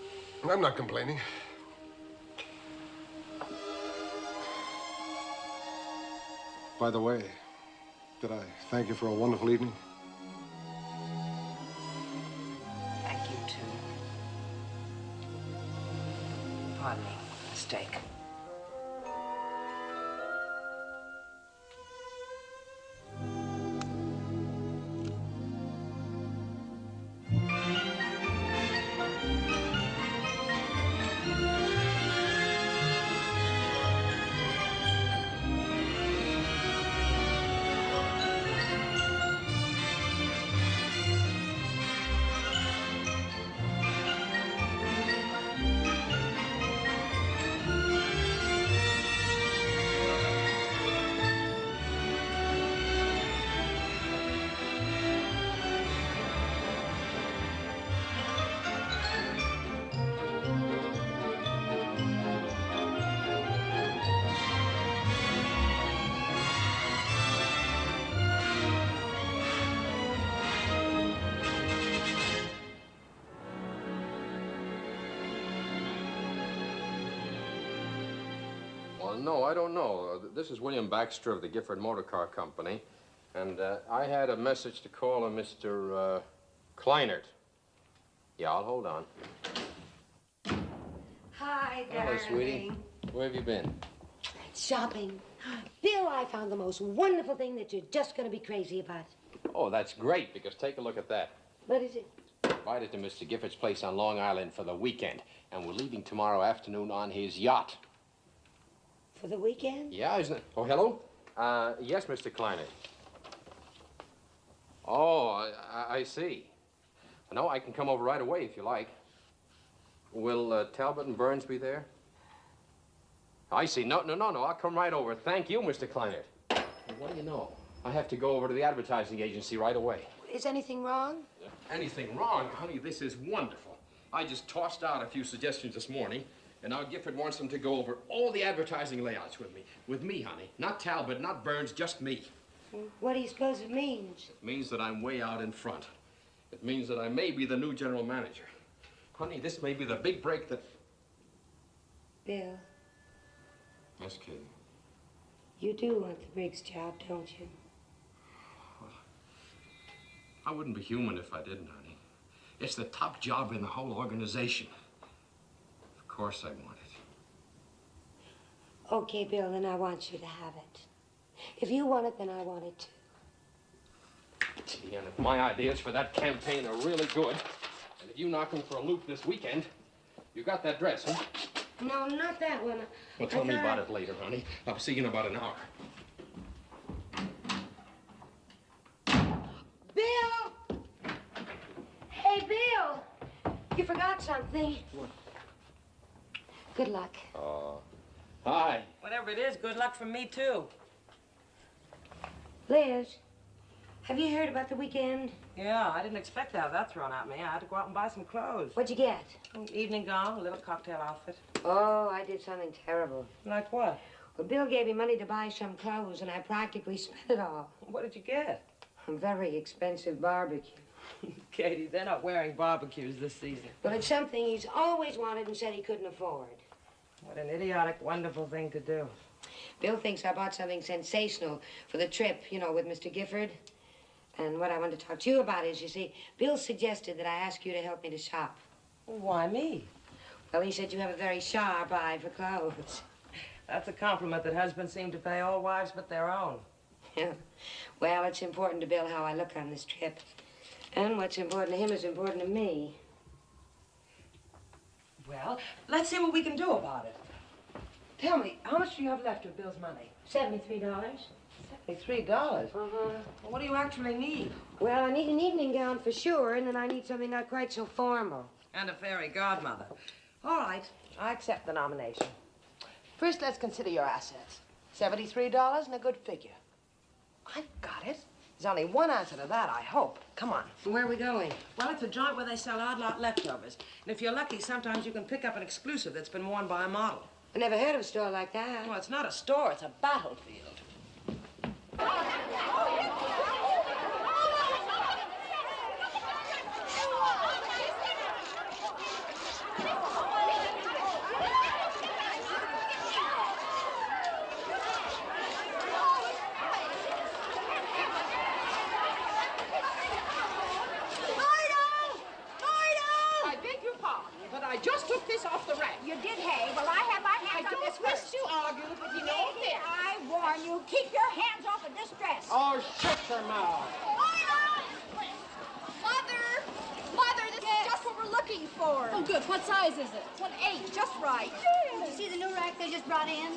I'm not complaining. By the way, did I thank you for a wonderful evening? Thank you, too. Pardon me. Mistake. No, I don't know. This is William Baxter of the Gifford Motor Car Company, and I had a message to call a Mr. Kleinert. Yeah, I'll hold on. Hi, darling. Hello, sweetie. Where have you been? Shopping. Bill, I found the most wonderful thing that you're just going to be crazy about. Oh, that's great, because take a look at that. What is it? Invited to Mr. Gifford's place on Long Island for the weekend, and we're leaving tomorrow afternoon on his yacht. For the weekend? Yeah, isn't it? Oh, hello? Yes, Mr. Kleinert. Oh, I see. No, I can come over right away if you like. Will Talbot and Burns be there? I see. No, I'll come right over. Thank you, Mr. Kleinert. What do you know? I have to go over to the advertising agency right away. Is anything wrong? Anything wrong? Honey, this is wonderful. I just tossed out a few suggestions this morning, and now Gifford wants them to go over all the advertising layouts with me. With me, honey. Not Talbot, not Burns, just me. What do you suppose it means? It means that I'm way out in front. It means that I may be the new general manager. Honey, this may be the big break that... Bill, Yes, kid. you do want the Briggs job, don't you? I wouldn't be human if I didn't, honey. It's the top job in the whole organization. Of course I want it. Okay, Bill, then I want you to have it. If you want it, then I want it too. Gee, and if my ideas for that campaign are really good, and if you knock him for a loop this weekend, you got that dress, huh? No, not that one. Well, tell me about it later, honey. I'll see you in about an hour. Bill! Hey, Bill! You forgot something. What? Good luck. Hi. Whatever it is, good luck from me, too. Liz, have you heard about the weekend? Yeah, I didn't expect to have that thrown at me. I had to go out and buy some clothes. What'd you get? An evening gown, a little cocktail outfit. Oh, I did something terrible. Like what? Well, Bill gave me money to buy some clothes, and I practically spent it all. What did you get? A very expensive barbecue. Katie, they're not wearing barbecues this season. Well, it's something he's always wanted and said he couldn't afford. What an idiotic, wonderful thing to do. Bill thinks I bought something sensational for the trip, you know, with Mr. Gifford. And what I want to talk to you about is, you see, Bill suggested that I ask you to help me to shop. Why me? Well, he said you have a very sharp eye for clothes. That's a compliment that husbands seem to pay all wives but their own. Yeah. Well, it's important to Bill how I look on this trip. And what's important to him is important to me. Well, let's see what we can do about it. Tell me, how much do you have left of Bill's money? $73. $73? Uh-huh. What do you actually need? Well, I need an evening gown for sure, and then I need something not quite so formal. And a fairy godmother. All right, I accept the nomination. First, let's consider your assets. $73 and a good figure. I've got it. There's only one answer to that, I hope. Come on. Where are we going? Well, it's a joint where they sell odd lot leftovers. And if you're lucky, sometimes you can pick up an exclusive that's been worn by a model. I never heard of a store like that. Well, it's not a store, it's a battlefield. I just took this off the rack. You did, hey? Well, I have my hands on this first. You argue with you know this. I warn you, keep your hands off of this dress. Oh, shut your mouth. Mother, this is just what we're looking for. Oh, good. What size is it? It's an 8, just right. Did you see the new rack they just brought in?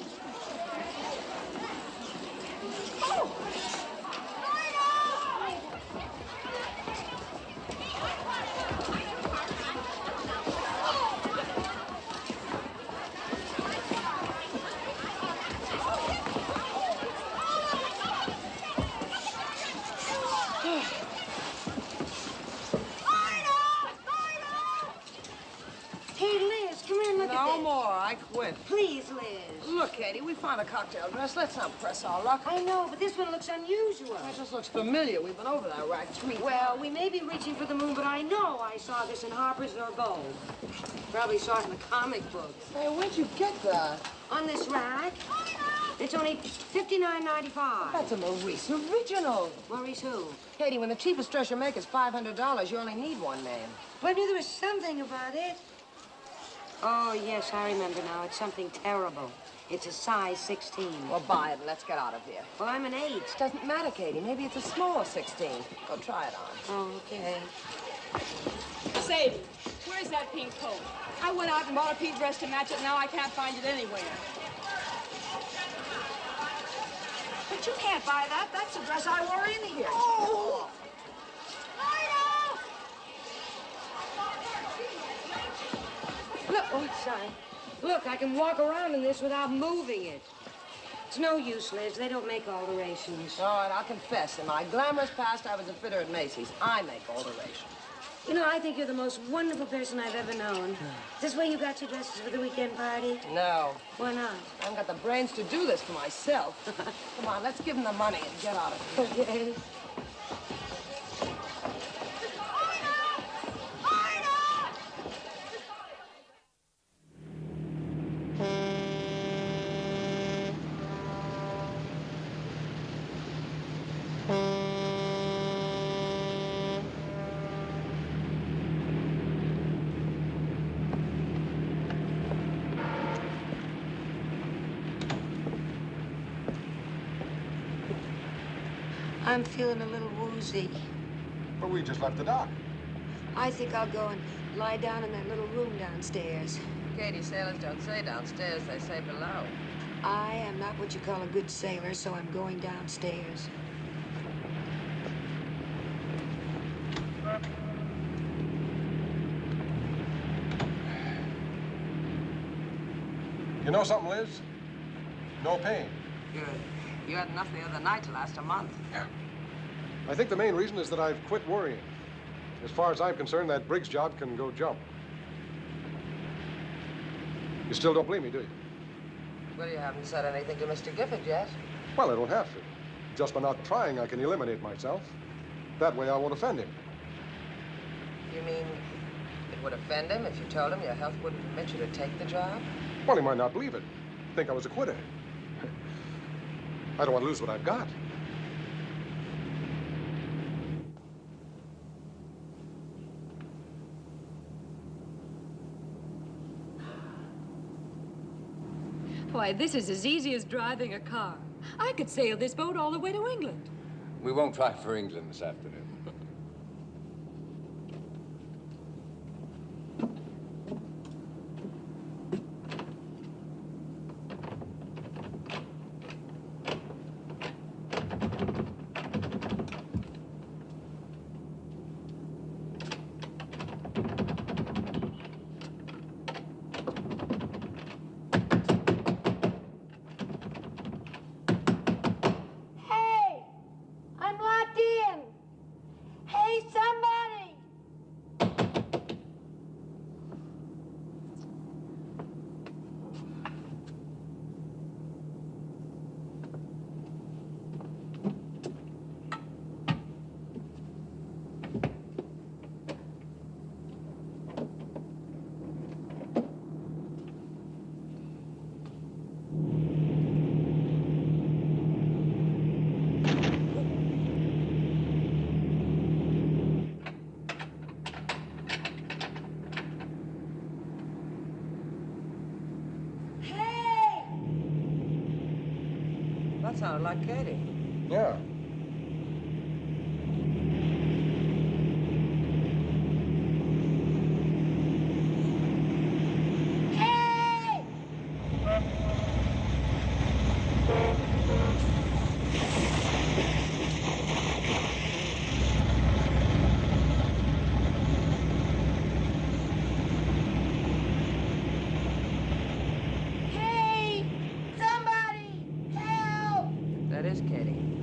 Oh! Hey, Liz, come here and look at No this. more, I quit. Please, Liz. Look, Katie, we found a cocktail dress. Let's not press our luck. I know, but this one looks unusual. It just looks familiar. We've been over that rack 3 times. Well, we may be reaching for the moon, but I know I saw this in Harper's or Gold. Probably saw it in the comic books. Hey, where'd you get that? On this rack. It's only $59.95. That's a Maurice original. Maurice who? Katie, when the cheapest dress you make is $500, you only need one name. But I knew there was something about it. Oh, yes, I remember now. It's something terrible. It's a size 16. Well, buy it and let's get out of here. Well, I'm an 8. It doesn't matter, Katie. Maybe it's a small 16. Go try it on. Oh, okay. Sadie, where's that pink coat? I went out and bought a pink dress to match it. Now I can't find it anywhere. But you can't buy that. That's the dress I wore in here. Oh! Look, oh, sorry. Look, I can walk around in this without moving it. It's no use, Liz. They don't make alterations. All right, I'll confess. In my glamorous past, I was a fitter at Macy's. I make alterations. You know, I think you're the most wonderful person I've ever known. Is this where you got your dresses for the weekend party? No. Why not? I haven't got the brains to do this for myself. Come on, let's give him the money and get out of here. Okay. I'm feeling a little woozy. But we just left the dock. I think I'll go and lie down in that little room downstairs. Katie, sailors don't say downstairs, they say below. I am not what you call a good sailor, so I'm going downstairs. You know something, Liz? No pain. Good. You had enough the other night to last a month. Yeah. I think the main reason is that I've quit worrying. As far as I'm concerned, that Briggs job can go jump. You still don't believe me, do you? Well, you haven't said anything to Mr. Gifford yet. Well, I don't have to. Just by not trying, I can eliminate myself. That way I won't offend him. You mean it would offend him if you told him your health wouldn't permit you to take the job? Well, he might not believe it. Think I was a quitter. I don't want to lose what I've got. Why, this is as easy as driving a car. I could sail this boat all the way to England. We won't try for England this afternoon. That sounded like Katie. Yeah.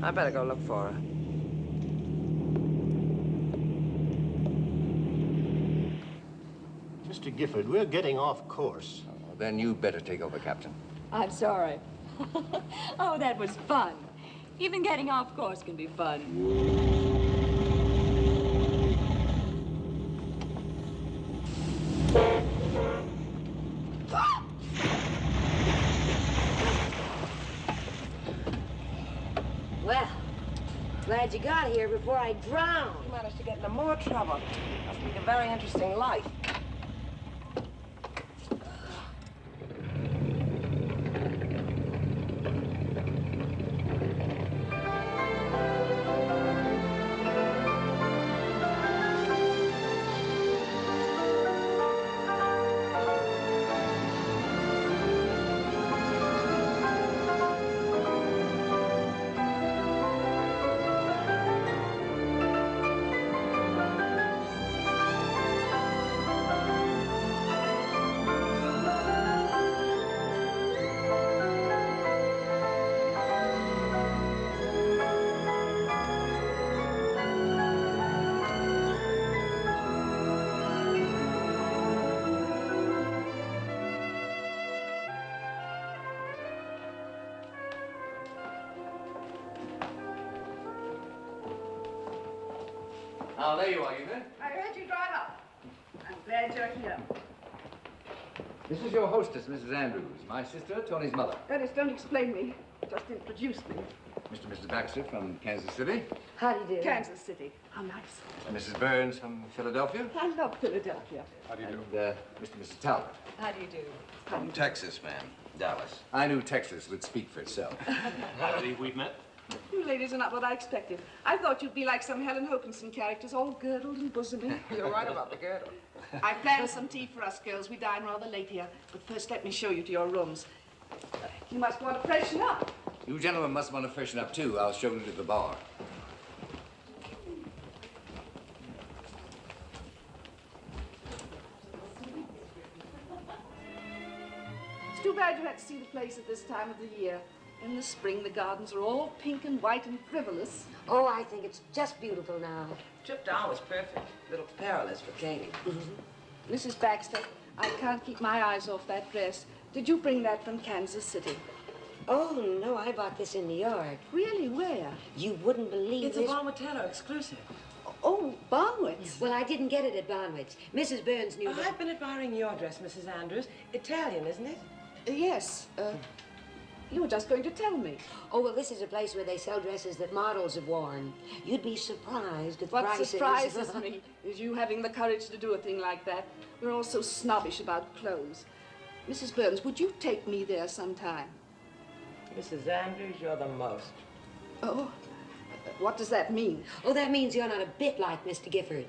I better go look for her. Mr. Gifford, we're getting off course. Oh, then you better take over, Captain. I'm sorry. Oh, that was fun. Even getting off course can be fun. Well, glad you got here before I drowned. You managed to get into more trouble. Must be a very interesting life. Oh, there you are, Evelyn. I heard you drive up. I'm glad you're here. This is your hostess, Mrs. Andrews. My sister, Tony's mother. Dennis, don't explain me. Just introduce me. Mr. and Mrs. Baxter from Kansas City. How do you do? Kansas City. How nice. And Mrs. Burns from Philadelphia. I love Philadelphia. How do you do? And Mr. and Mrs. Talbot. How do you do? From Texas, ma'am. Dallas. I knew Texas would speak for itself. I believe we've met. You ladies are not what I expected. I thought you'd be like some Helen Hokinson characters, all girdled and bosomy. You're right about the girdle. I planned some tea for us girls. We dine rather late here. But first, let me show you to your rooms. You must want to freshen up. You gentlemen must want to freshen up, too. I'll show you to the bar. It's too bad you had to see the place at this time of the year. In the spring, the gardens are all pink and white and frivolous. Oh, I think it's just beautiful now. Trip down was perfect. A little perilous for Katie. Mrs. Baxter, I can't keep my eyes off that dress. Did you bring that from Kansas City? Oh, no, I bought this in New York. Really? Where? You wouldn't believe It's this. a Bonwittello exclusive. Oh, Bonwitz. Well, I didn't get it at Bonwitz. Mrs. Burns knew that. I've been admiring your dress, Mrs. Andrews. Italian, isn't it? Yes. You were just going to tell me. Oh, well, this is a place where they sell dresses that models have worn. You'd be surprised at the What prices. surprises me is you having the courage to do a thing like that. We're all so snobbish about clothes. Mrs. Burns, would you take me there sometime? Mrs. Andrews, you're the most. Oh, what does that mean? Oh, that means you're not a bit like Mr. Gifford.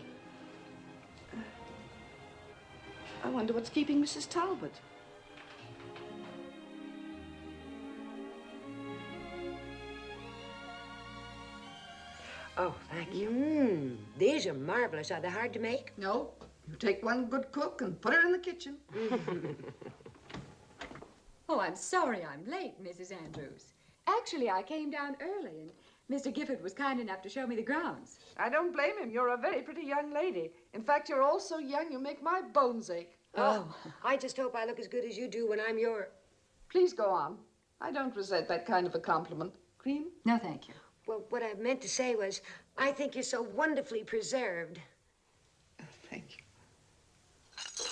I wonder what's keeping Mrs. Talbot. Oh, thank you. These are marvelous. Are they hard to make? No. You take one good cook and put her in the kitchen. Oh, I'm sorry I'm late, Mrs. Andrews. Actually, I came down early, and Mr. Gifford was kind enough to show me the grounds. I don't blame him. You're a very pretty young lady. In fact, you're all so young you make my bones ache. Oh, I just hope I look as good as you do when I'm your... Please go on. I don't resent that kind of a compliment. Cream? No, thank you. Well, what I meant to say was, I think you're so wonderfully preserved. Thank you.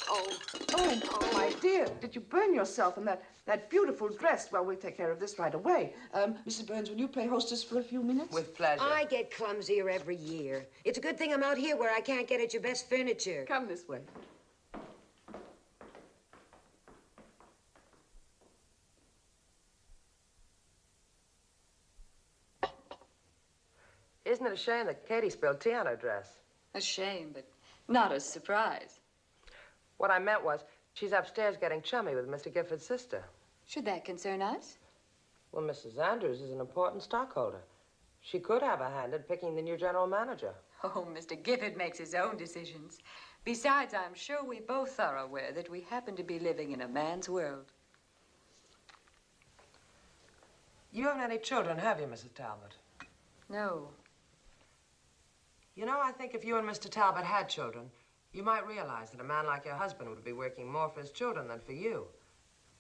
Oh, my dear. Did you burn yourself in that beautiful dress? Well, we'll take care of this right away. Mrs. Burns, will you play hostess for a few minutes? With pleasure. I get clumsier every year. It's a good thing I'm out here where I can't get at your best furniture. Come this way. Isn't it a shame that Katie spilled tea on her dress? A shame, but not a surprise. What I meant was, she's upstairs getting chummy with Mr. Gifford's sister. Should that concern us? Well, Mrs. Andrews is an important stockholder. She could have a hand in picking the new general manager. Oh, Mr. Gifford makes his own decisions. Besides, I'm sure we both are aware that we happen to be living in a man's world. You haven't any children, have you, Mrs. Talbot? No. You know, I think if you and Mr. Talbot had children, you might realize that a man like your husband would be working more for his children than for you.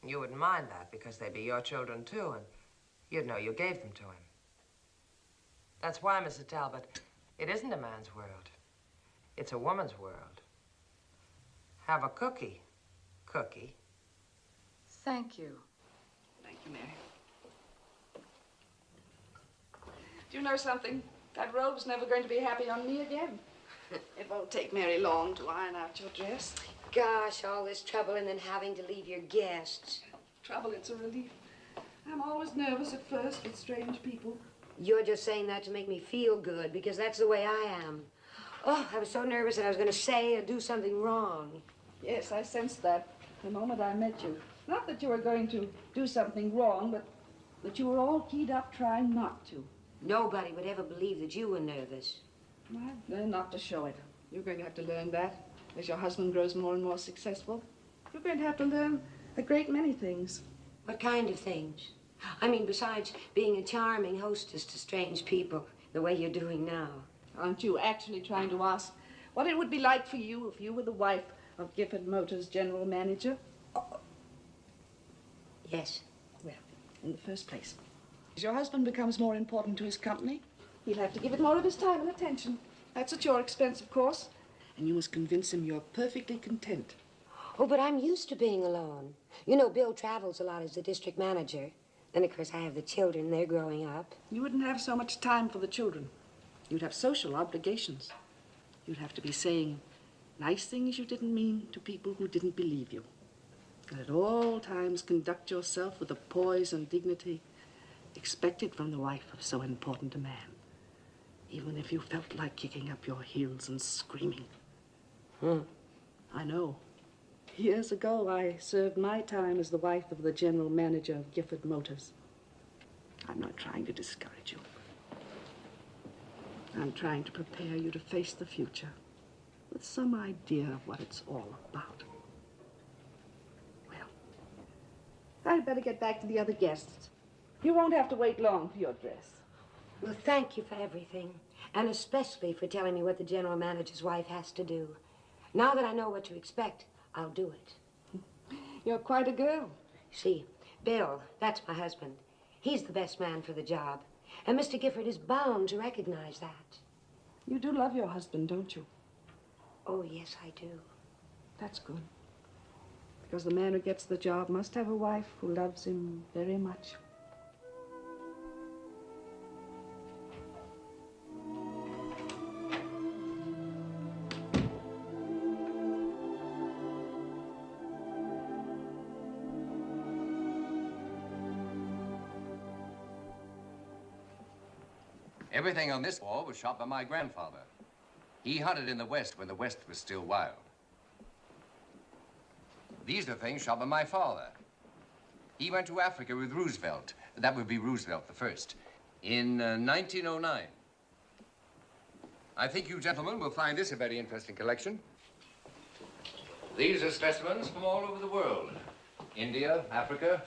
You wouldn't mind that because they'd be your children, too, and you'd know you gave them to him. That's why, Mrs. Talbot, it isn't a man's world. It's a woman's world. Have a cookie, Cookie. Thank you. Thank you, Mary. Do you know something? That robe's never going to be happy on me again. It won't take Mary long to iron out your dress. Gosh, all this trouble and then having to leave your guests. Trouble, it's a relief. I'm always nervous at first with strange people. You're just saying that to make me feel good, because that's the way I am. Oh, I was so nervous that I was going to say or do something wrong. Yes, I sensed that the moment I met you. Not that you were going to do something wrong, but that you were all keyed up trying not to. Nobody would ever believe that you were nervous. I've learned not to show it. You're going to have to learn that as your husband grows more and more successful. You're going to have to learn a great many things. What kind of things? I mean, besides being a charming hostess to strange people, the way you're doing now. Aren't you actually trying to ask what it would be like for you if you were the wife of Gifford Motors' general manager? Yes. Well, in the first place, as your husband becomes more important to his company, he'll have to give it more of his time and attention. That's at your expense, of course. And you must convince him you're perfectly content. Oh, but I'm used to being alone. You know, Bill travels a lot as the district manager. Then, of course, I have the children. They're growing up. You wouldn't have so much time for the children. You'd have social obligations. You'd have to be saying nice things you didn't mean to people who didn't believe you. And at all times conduct yourself with a poise and dignity expected from the wife of so important a man, even if you felt like kicking up your heels and screaming. I know. Years ago, I served my time as the wife of the general manager of Gifford Motors. I'm not trying to discourage you. I'm trying to prepare you to face the future with some idea of what it's all about. Well, I'd better get back to the other guests. You won't have to wait long for your dress. Well, thank you for everything, and especially for telling me what the general manager's wife has to do. Now that I know what to expect, I'll do it. You're quite a girl. See, Bill, that's my husband. He's the best man for the job, and Mr. Gifford is bound to recognize that. You do love your husband, don't you? Oh, yes, I do. That's good. Because the man who gets the job must have a wife who loves him very much. Everything on this wall was shot by my grandfather. He hunted in the West when the West was still wild. These are things shot by my father. He went to Africa with Roosevelt. That would be Roosevelt the first, in 1909. I think you gentlemen will find this a very interesting collection. These are specimens from all over the world. India, Africa,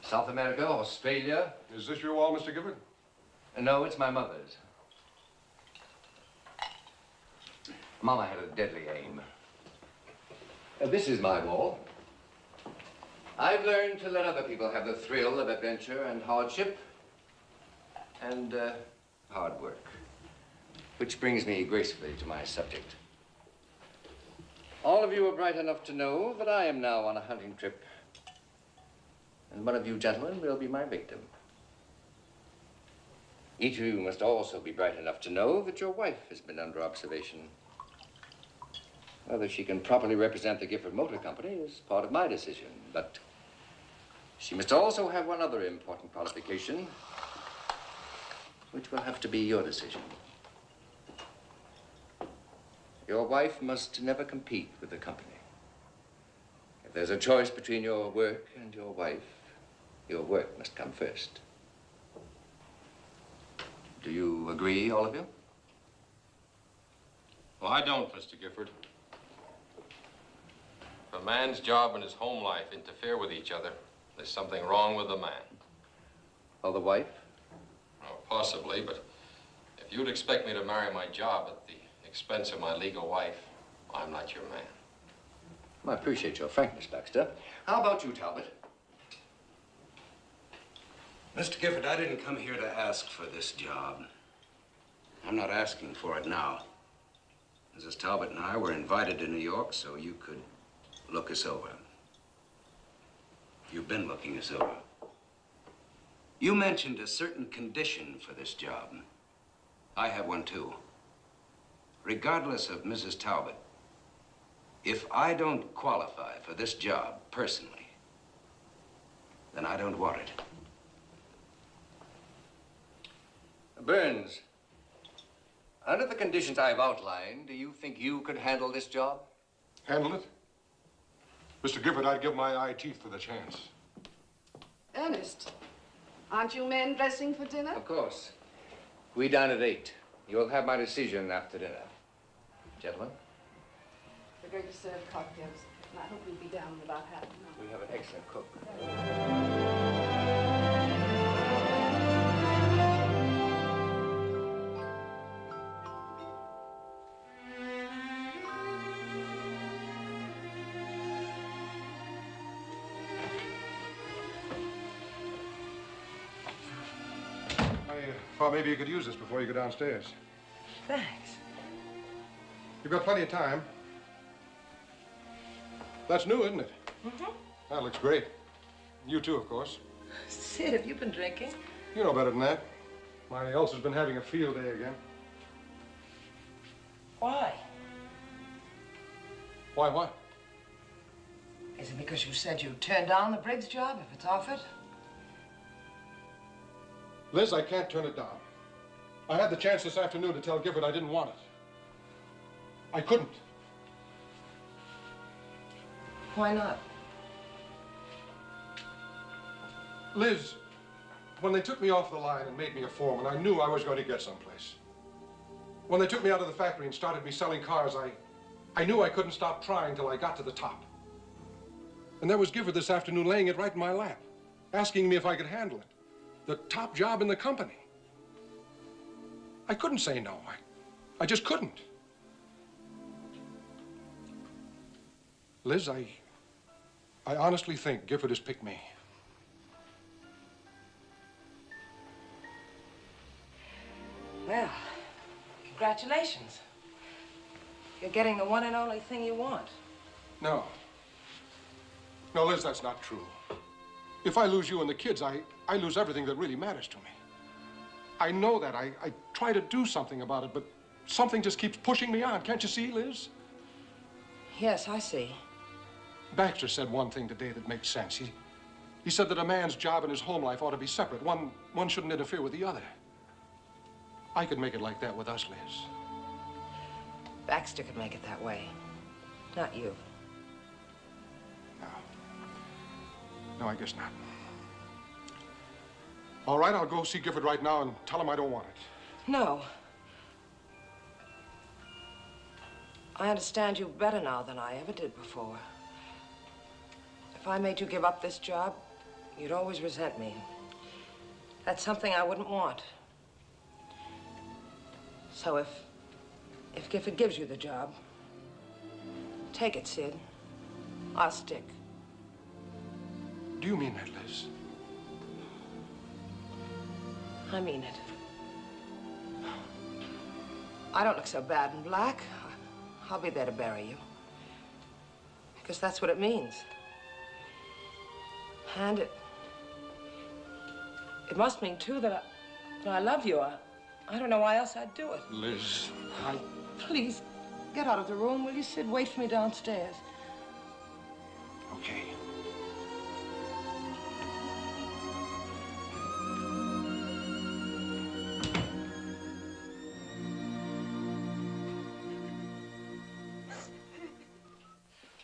South America, Australia. Is this your wall, Mr. Gifford? No, it's my mother's. Mama had a deadly aim. This is my wall. I've learned to let other people have the thrill of adventure and hardship and hard work, which brings me gracefully to my subject. All of you are bright enough to know that I am now on a hunting trip, and one of you gentlemen will be my victim. Each of you must also be bright enough to know that your wife has been under observation. Whether she can properly represent the Gifford Motor Company is part of my decision, but she must also have one other important qualification, which will have to be your decision. Your wife must never compete with the company. If there's a choice between your work and your wife, your work must come first. Do you agree, all of you? Well, I don't, Mr. Gifford. If a man's job and his home life interfere with each other, there's something wrong with the man. Or the wife? Oh, possibly, but if you'd expect me to marry my job at the expense of my legal wife, I'm not your man. Well, I appreciate your frankness, Baxter. How about you, Talbot? Mr. Gifford, I didn't come here to ask for this job. I'm not asking for it now. Mrs. Talbot and I were invited to New York so you could look us over. You've been looking us over. You mentioned a certain condition for this job. I have one too. Regardless of Mrs. Talbot, if I don't qualify for this job personally, then I don't want it. Burns, under the conditions I've outlined, do you think you could handle this job? Handle it? Mr. Gifford, I'd give my eye teeth for the chance. Ernest, aren't you men dressing for dinner? Of course. We dine at 8. You'll have my decision after dinner. Gentlemen? We're going to serve cocktails, and I hope we'll be down in about half an hour. We have an excellent cook. I thought maybe you could use this before you go downstairs. Thanks. You've got plenty of time. That's new, isn't it? Mm-hmm. That looks great. You too, of course. Sid, have you been drinking? You know better than that. My ulcer's been having a field day again. Why? Why what? Is it because you said you turned down the Briggs job if it's offered? Liz, I can't turn it down. I had the chance this afternoon to tell Gifford I didn't want it. I couldn't. Why not? Liz, when they took me off the line and made me a foreman, I knew I was going to get someplace. When they took me out of the factory and started me selling cars, I knew I couldn't stop trying till I got to the top. And there was Gifford this afternoon laying it right in my lap, asking me if I could handle it. The top job in the company. I couldn't say no. I just couldn't. Liz, I honestly think Gifford has picked me. Well, congratulations. You're getting the one and only thing you want. No. No, Liz, that's not true. If I lose you and the kids, I lose everything that really matters to me. I know that. I try to do something about it, but something just keeps pushing me on. Can't you see, Liz? Yes, I see. Baxter said one thing today that makes sense. He said that a man's job and his home life ought to be separate. One shouldn't interfere with the other. I could make it like that with us, Liz. Baxter could make it that way. Not you. No, I guess not. All right, I'll go see Gifford right now and tell him I don't want it. No. I understand you better now than I ever did before. If I made you give up this job, you'd always resent me. That's something I wouldn't want. So if Gifford gives you the job, take it, Sid. I'll stick. Do you mean that, Liz? I mean it. I don't look so bad in black. I'll be there to bury you. Because that's what it means. And it must mean, too, that I love you. I don't know why else I'd do it. Liz, Please, get out of the room, will you, Sid? Wait for me downstairs. Okay.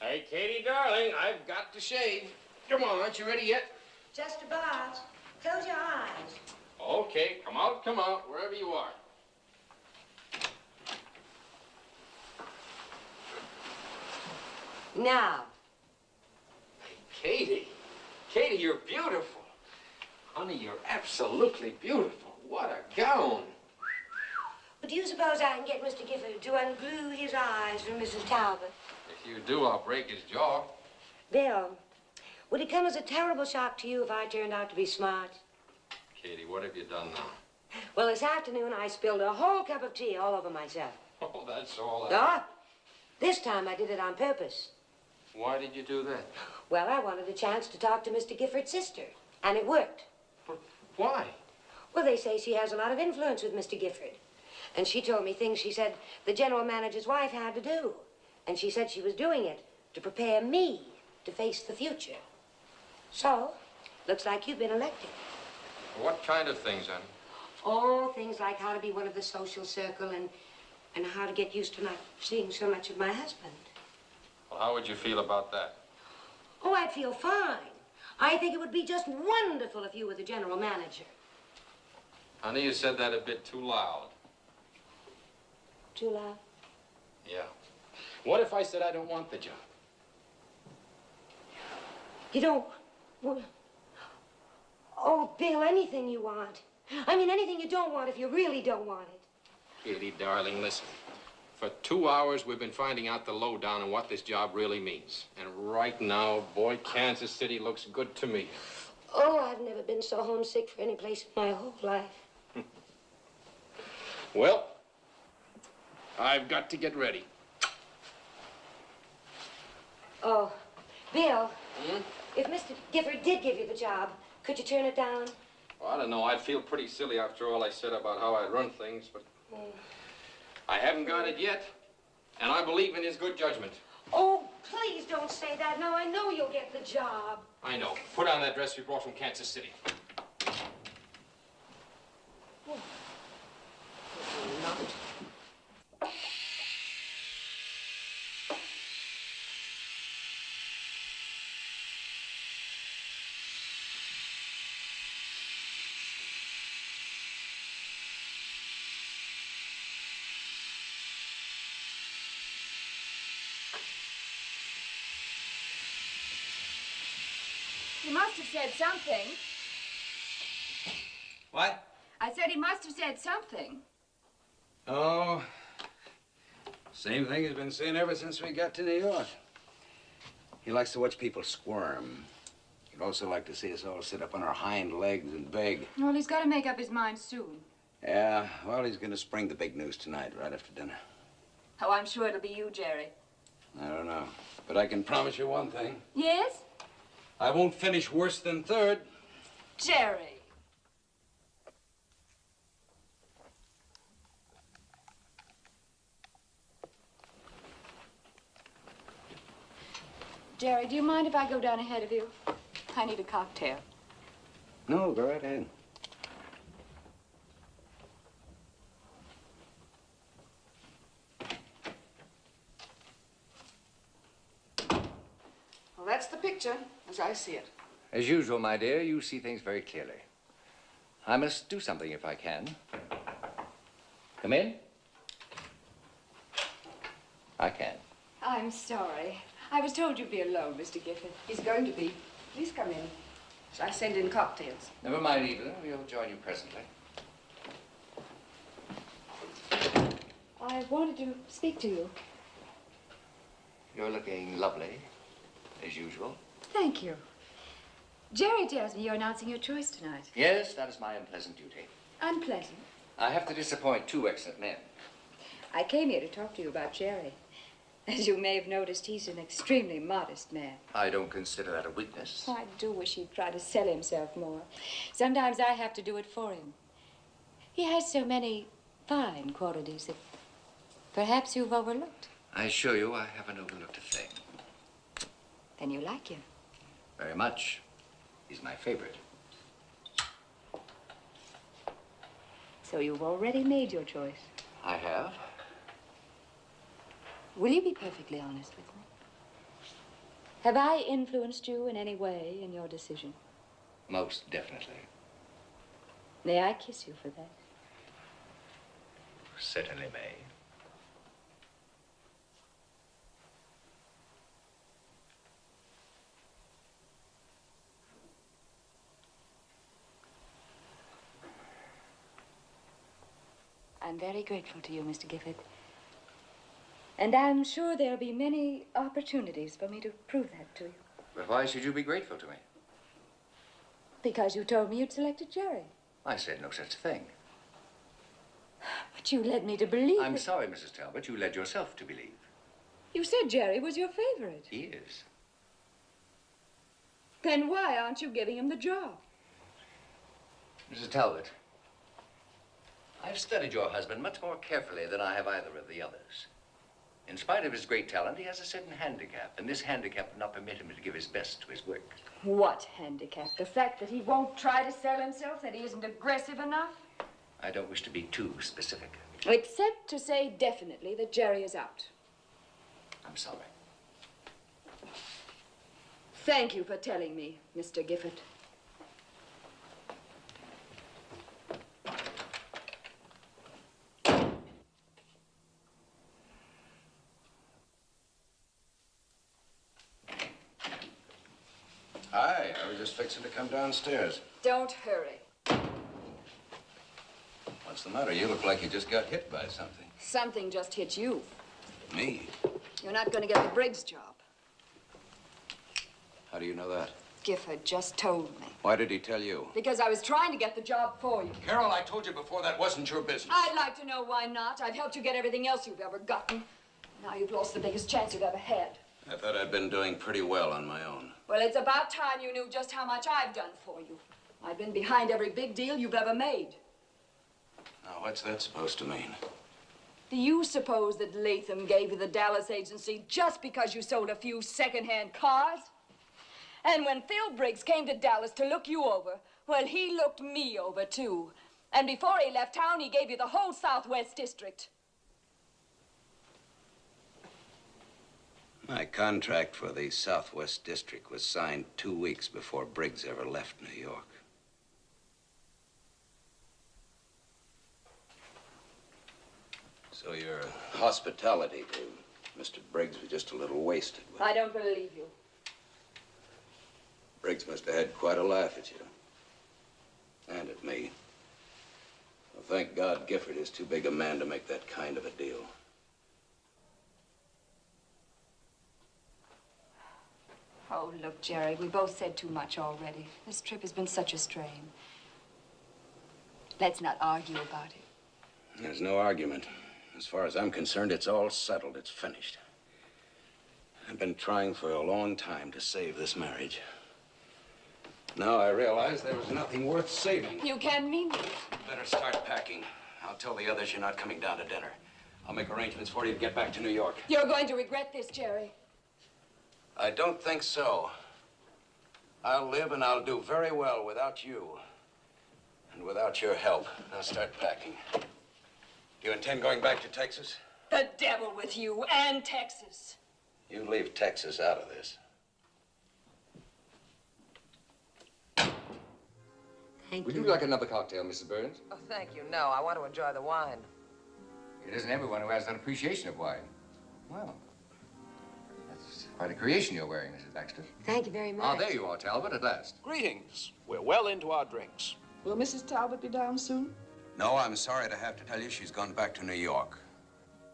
Hey, Katie, darling, I've got to shave. Come on, aren't you ready yet? Just about. Close your eyes. Okay, come out, wherever you are. Now. Katie, you're beautiful. Honey, you're absolutely beautiful. What a gown. But do you suppose I can get Mr. Gifford to unglue his eyes from Mrs. Talbot? If you do, I'll break his jaw. Bill, would it come as a terrible shock to you if I turned out to be smart? Katie, what have you done now? Well, this afternoon I spilled a whole cup of tea all over myself. Oh, that's all. This time I did it on purpose. Why did you do that? Well, I wanted a chance to talk to Mr. Gifford's sister, and it worked. Why? Well, they say she has a lot of influence with Mr. Gifford. And she told me things she said the general manager's wife had to do. And she said she was doing it to prepare me to face the future. So, looks like you've been elected. What kind of things, honey? Oh, things like how to be one of the social circle and how to get used to not seeing so much of my husband. Well, how would you feel about that? Oh, I'd feel fine. I think it would be just wonderful if you were the general manager. Honey, you said that a bit too loud. Too loud? Yeah. What if I said I don't want the job? You don't... Well, oh, Bill, anything you want. I mean, anything you don't want if you really don't want it. Katie, darling, listen. For 2 hours, we've been finding out the lowdown on what this job really means. And right now, boy, Kansas City looks good to me. Oh, I've never been so homesick for any place in my whole life. Well, I've got to get ready. Oh, Bill, if Mr. Gifford did give you the job, could you turn it down? Well, I don't know. I'd feel pretty silly after all I said about how I run things, but I haven't got it yet, and I believe in his good judgment. Oh, please don't say that. Now I know you'll get the job. I know. Put on that dress we brought from Kansas City. He must have said something. What? I said he must have said something. Oh, same thing he's been saying ever since we got to New York. He likes to watch people squirm. He'd also like to see us all sit up on our hind legs and beg. Well, he's got to make up his mind soon. Yeah, well, he's going to spring the big news tonight, right after dinner. Oh, I'm sure it'll be you, Jerry. I don't know. But I can promise you one thing. Yes? I won't finish worse than third. Jerry. Jerry, do you mind if I go down ahead of you? I need a cocktail. No, go right ahead. Well, that's the picture, as I see it. As usual, my dear, you see things very clearly. I must do something if I can. Come in. I can. I'm sorry. I was told you'd be alone, Mr. Gifford. He's going to be. Please come in. Shall I send in cocktails? Never mind, Evelyn. We'll join you presently. I wanted to speak to you. You're looking lovely, as usual. Thank you. Jerry tells me you're announcing your choice tonight. Yes, that is my unpleasant duty. Unpleasant. I have to disappoint two excellent men. I came here to talk to you about Jerry. As you may have noticed, he's an extremely modest man. I don't consider that a weakness. I do wish he'd try to sell himself more. Sometimes I have to do it for him. He has so many fine qualities that perhaps you've overlooked. I assure you I haven't overlooked a thing. Then you like him. Very much. He's my favorite. So you've already made your choice. I have. Will you be perfectly honest with me? Have I influenced you in any way in your decision? Most definitely. May I kiss you for that? Certainly may. I'm very grateful to you, Mr. Gifford. And I'm sure there'll be many opportunities for me to prove that to you. But why should you be grateful to me? Because you told me you'd selected Jerry. I said no such thing. But you led me to believe I'm that... sorry, Mrs. Talbot. You led yourself to believe. You said Jerry was your favorite. He is. Then why aren't you giving him the job? Mrs. Talbot, I've studied your husband much more carefully than I have either of the others. In spite of his great talent, he has a certain handicap, and this handicap will not permit him to give his best to his work. What handicap? The fact that he won't try to sell himself, that he isn't aggressive enough? I don't wish to be too specific. Except to say definitely that Jerry is out. I'm sorry. Thank you for telling me, Mr. Gifford. Hi, I was just fixing to come downstairs. Don't hurry. What's the matter? You look like you just got hit by something. Something just hit you. Me? You're not going to get the Briggs job. How do you know that? Gifford just told me. Why did he tell you? Because I was trying to get the job for you. Carol, I told you before that wasn't your business. I'd like to know why not. I've helped you get everything else you've ever gotten. Now you've lost the biggest chance you've ever had. I thought I'd been doing pretty well on my own. Well, it's about time you knew just how much I've done for you. I've been behind every big deal you've ever made. Now, what's that supposed to mean? Do you suppose that Latham gave you the Dallas agency just because you sold a few second-hand cars? And when Phil Briggs came to Dallas to look you over, well, he looked me over, too. And before he left town, he gave you the whole Southwest District. My contract for the Southwest District was signed 2 weeks before Briggs ever left New York. So your hospitality to Mr. Briggs was just a little wasted. I don't believe you. Briggs must have had quite a laugh at you. And at me. Well, thank God Gifford is too big a man to make that kind of a deal. Oh, look, Jerry, we both said too much already. This trip has been such a strain. Let's not argue about it. There's no argument. As far as I'm concerned, it's all settled. It's finished. I've been trying for a long time to save this marriage. Now I realize there was nothing worth saving. You can't mean it. Better start packing. I'll tell the others you're not coming down to dinner. I'll make arrangements for you to get back to New York. You're going to regret this, Jerry. I don't think so. I'll live and I'll do very well without you. And without your help. Now start packing. Do you intend going back to Texas? The devil with you and Texas. You leave Texas out of this. Thank Would you. you like another cocktail, Mrs. Burns? Oh, thank you. No, I want to enjoy the wine. It isn't everyone who has an appreciation of wine. Well, that's quite a creation you're wearing, Mrs. Baxter. Thank you very much. Ah, there you are, Talbot, at last. Greetings. We're well into our drinks. Will Mrs. Talbot be down soon? No, I'm sorry to have to tell you she's gone back to New York.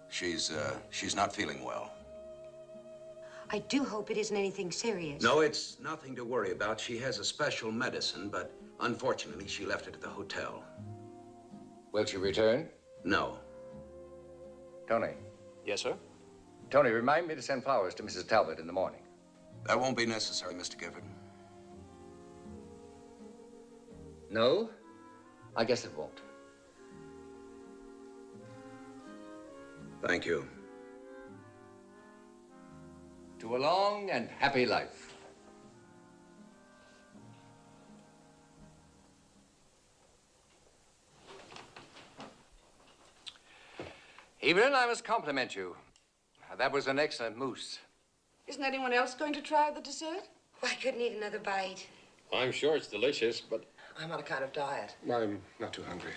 She's not feeling well. I do hope it isn't anything serious. No, it's nothing to worry about. She has a special medicine, but unfortunately, she left it at the hotel. Will she return? No. Tony. Yes, sir? Tony, remind me to send flowers to Mrs. Talbot in the morning. That won't be necessary, Mr. Gifford. No? I guess it won't. Thank you. To a long and happy life. Evelyn, I must compliment you. That was an excellent mousse. Isn't anyone else going to try the dessert? I couldn't eat another bite. I'm sure it's delicious, but I'm on a kind of diet. I'm not too hungry.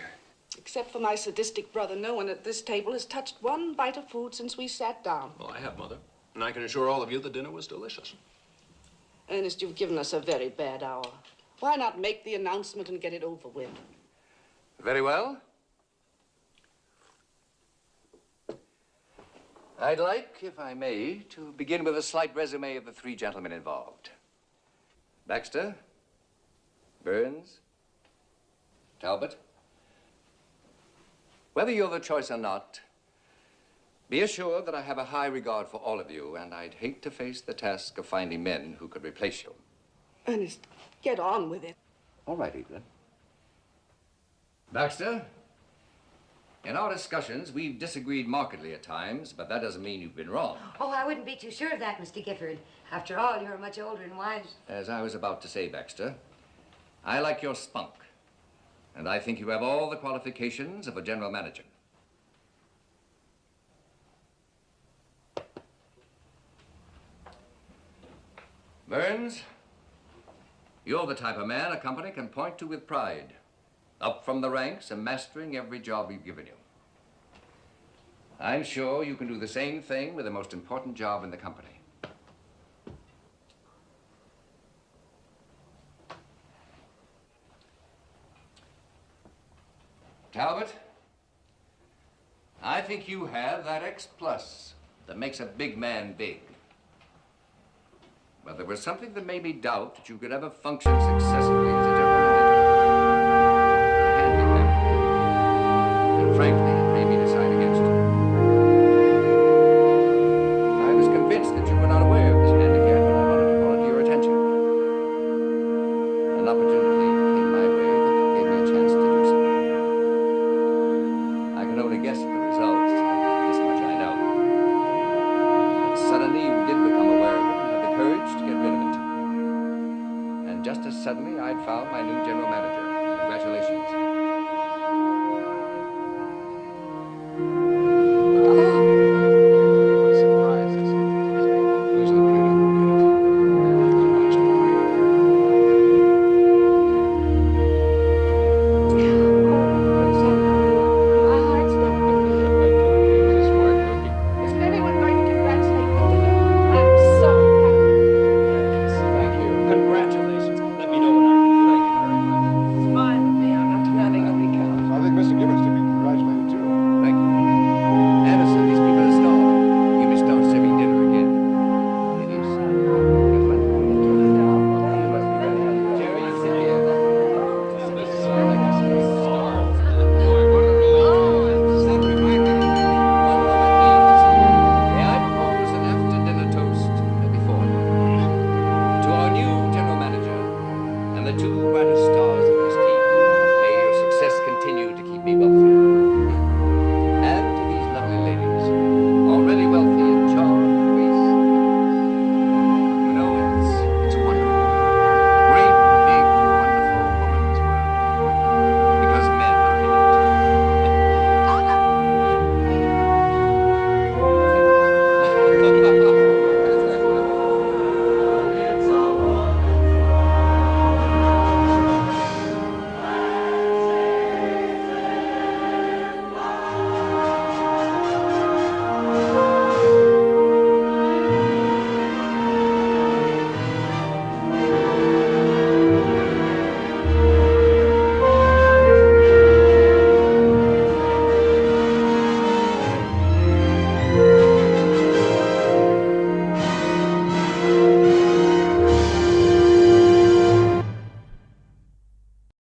Except for my sadistic brother, no one at this table has touched one bite of food since we sat down. Well, I have, Mother. And I can assure all of you the dinner was delicious. Ernest, you've given us a very bad hour. Why not make the announcement and get it over with? Very well. I'd like, if I may, to begin with a slight resume of the three gentlemen involved. Baxter, Burns, Talbot. Whether you're the choice or not, be assured that I have a high regard for all of you, and I'd hate to face the task of finding men who could replace you. Ernest, get on with it. All right, Evelyn. Baxter, in our discussions, we've disagreed markedly at times, but that doesn't mean you've been wrong. Oh, I wouldn't be too sure of that, Mr. Gifford. After all, you're much older and wiser. As I was about to say, Baxter, I like your spunk, and I think you have all the qualifications of a general manager. Burns, you're the type of man a company can point to with pride, up from the ranks and mastering every job we've given you. I'm sure you can do the same thing with the most important job in the company. Talbot, I think you have that X plus that makes a big man big. But there was something that made me doubt that you could ever function successfully as a general manager. The handling method. And frankly, it made me decide against you. I was convinced that you were not aware of this handicap, and I wanted to call it to your attention. An opportunity came my way that gave me a chance to do so. I can only guess at the results, but this much I know. That suddenly you did become aware of it and had the courage to get rid of it. And just as suddenly, I'd found my new general manager. Congratulations.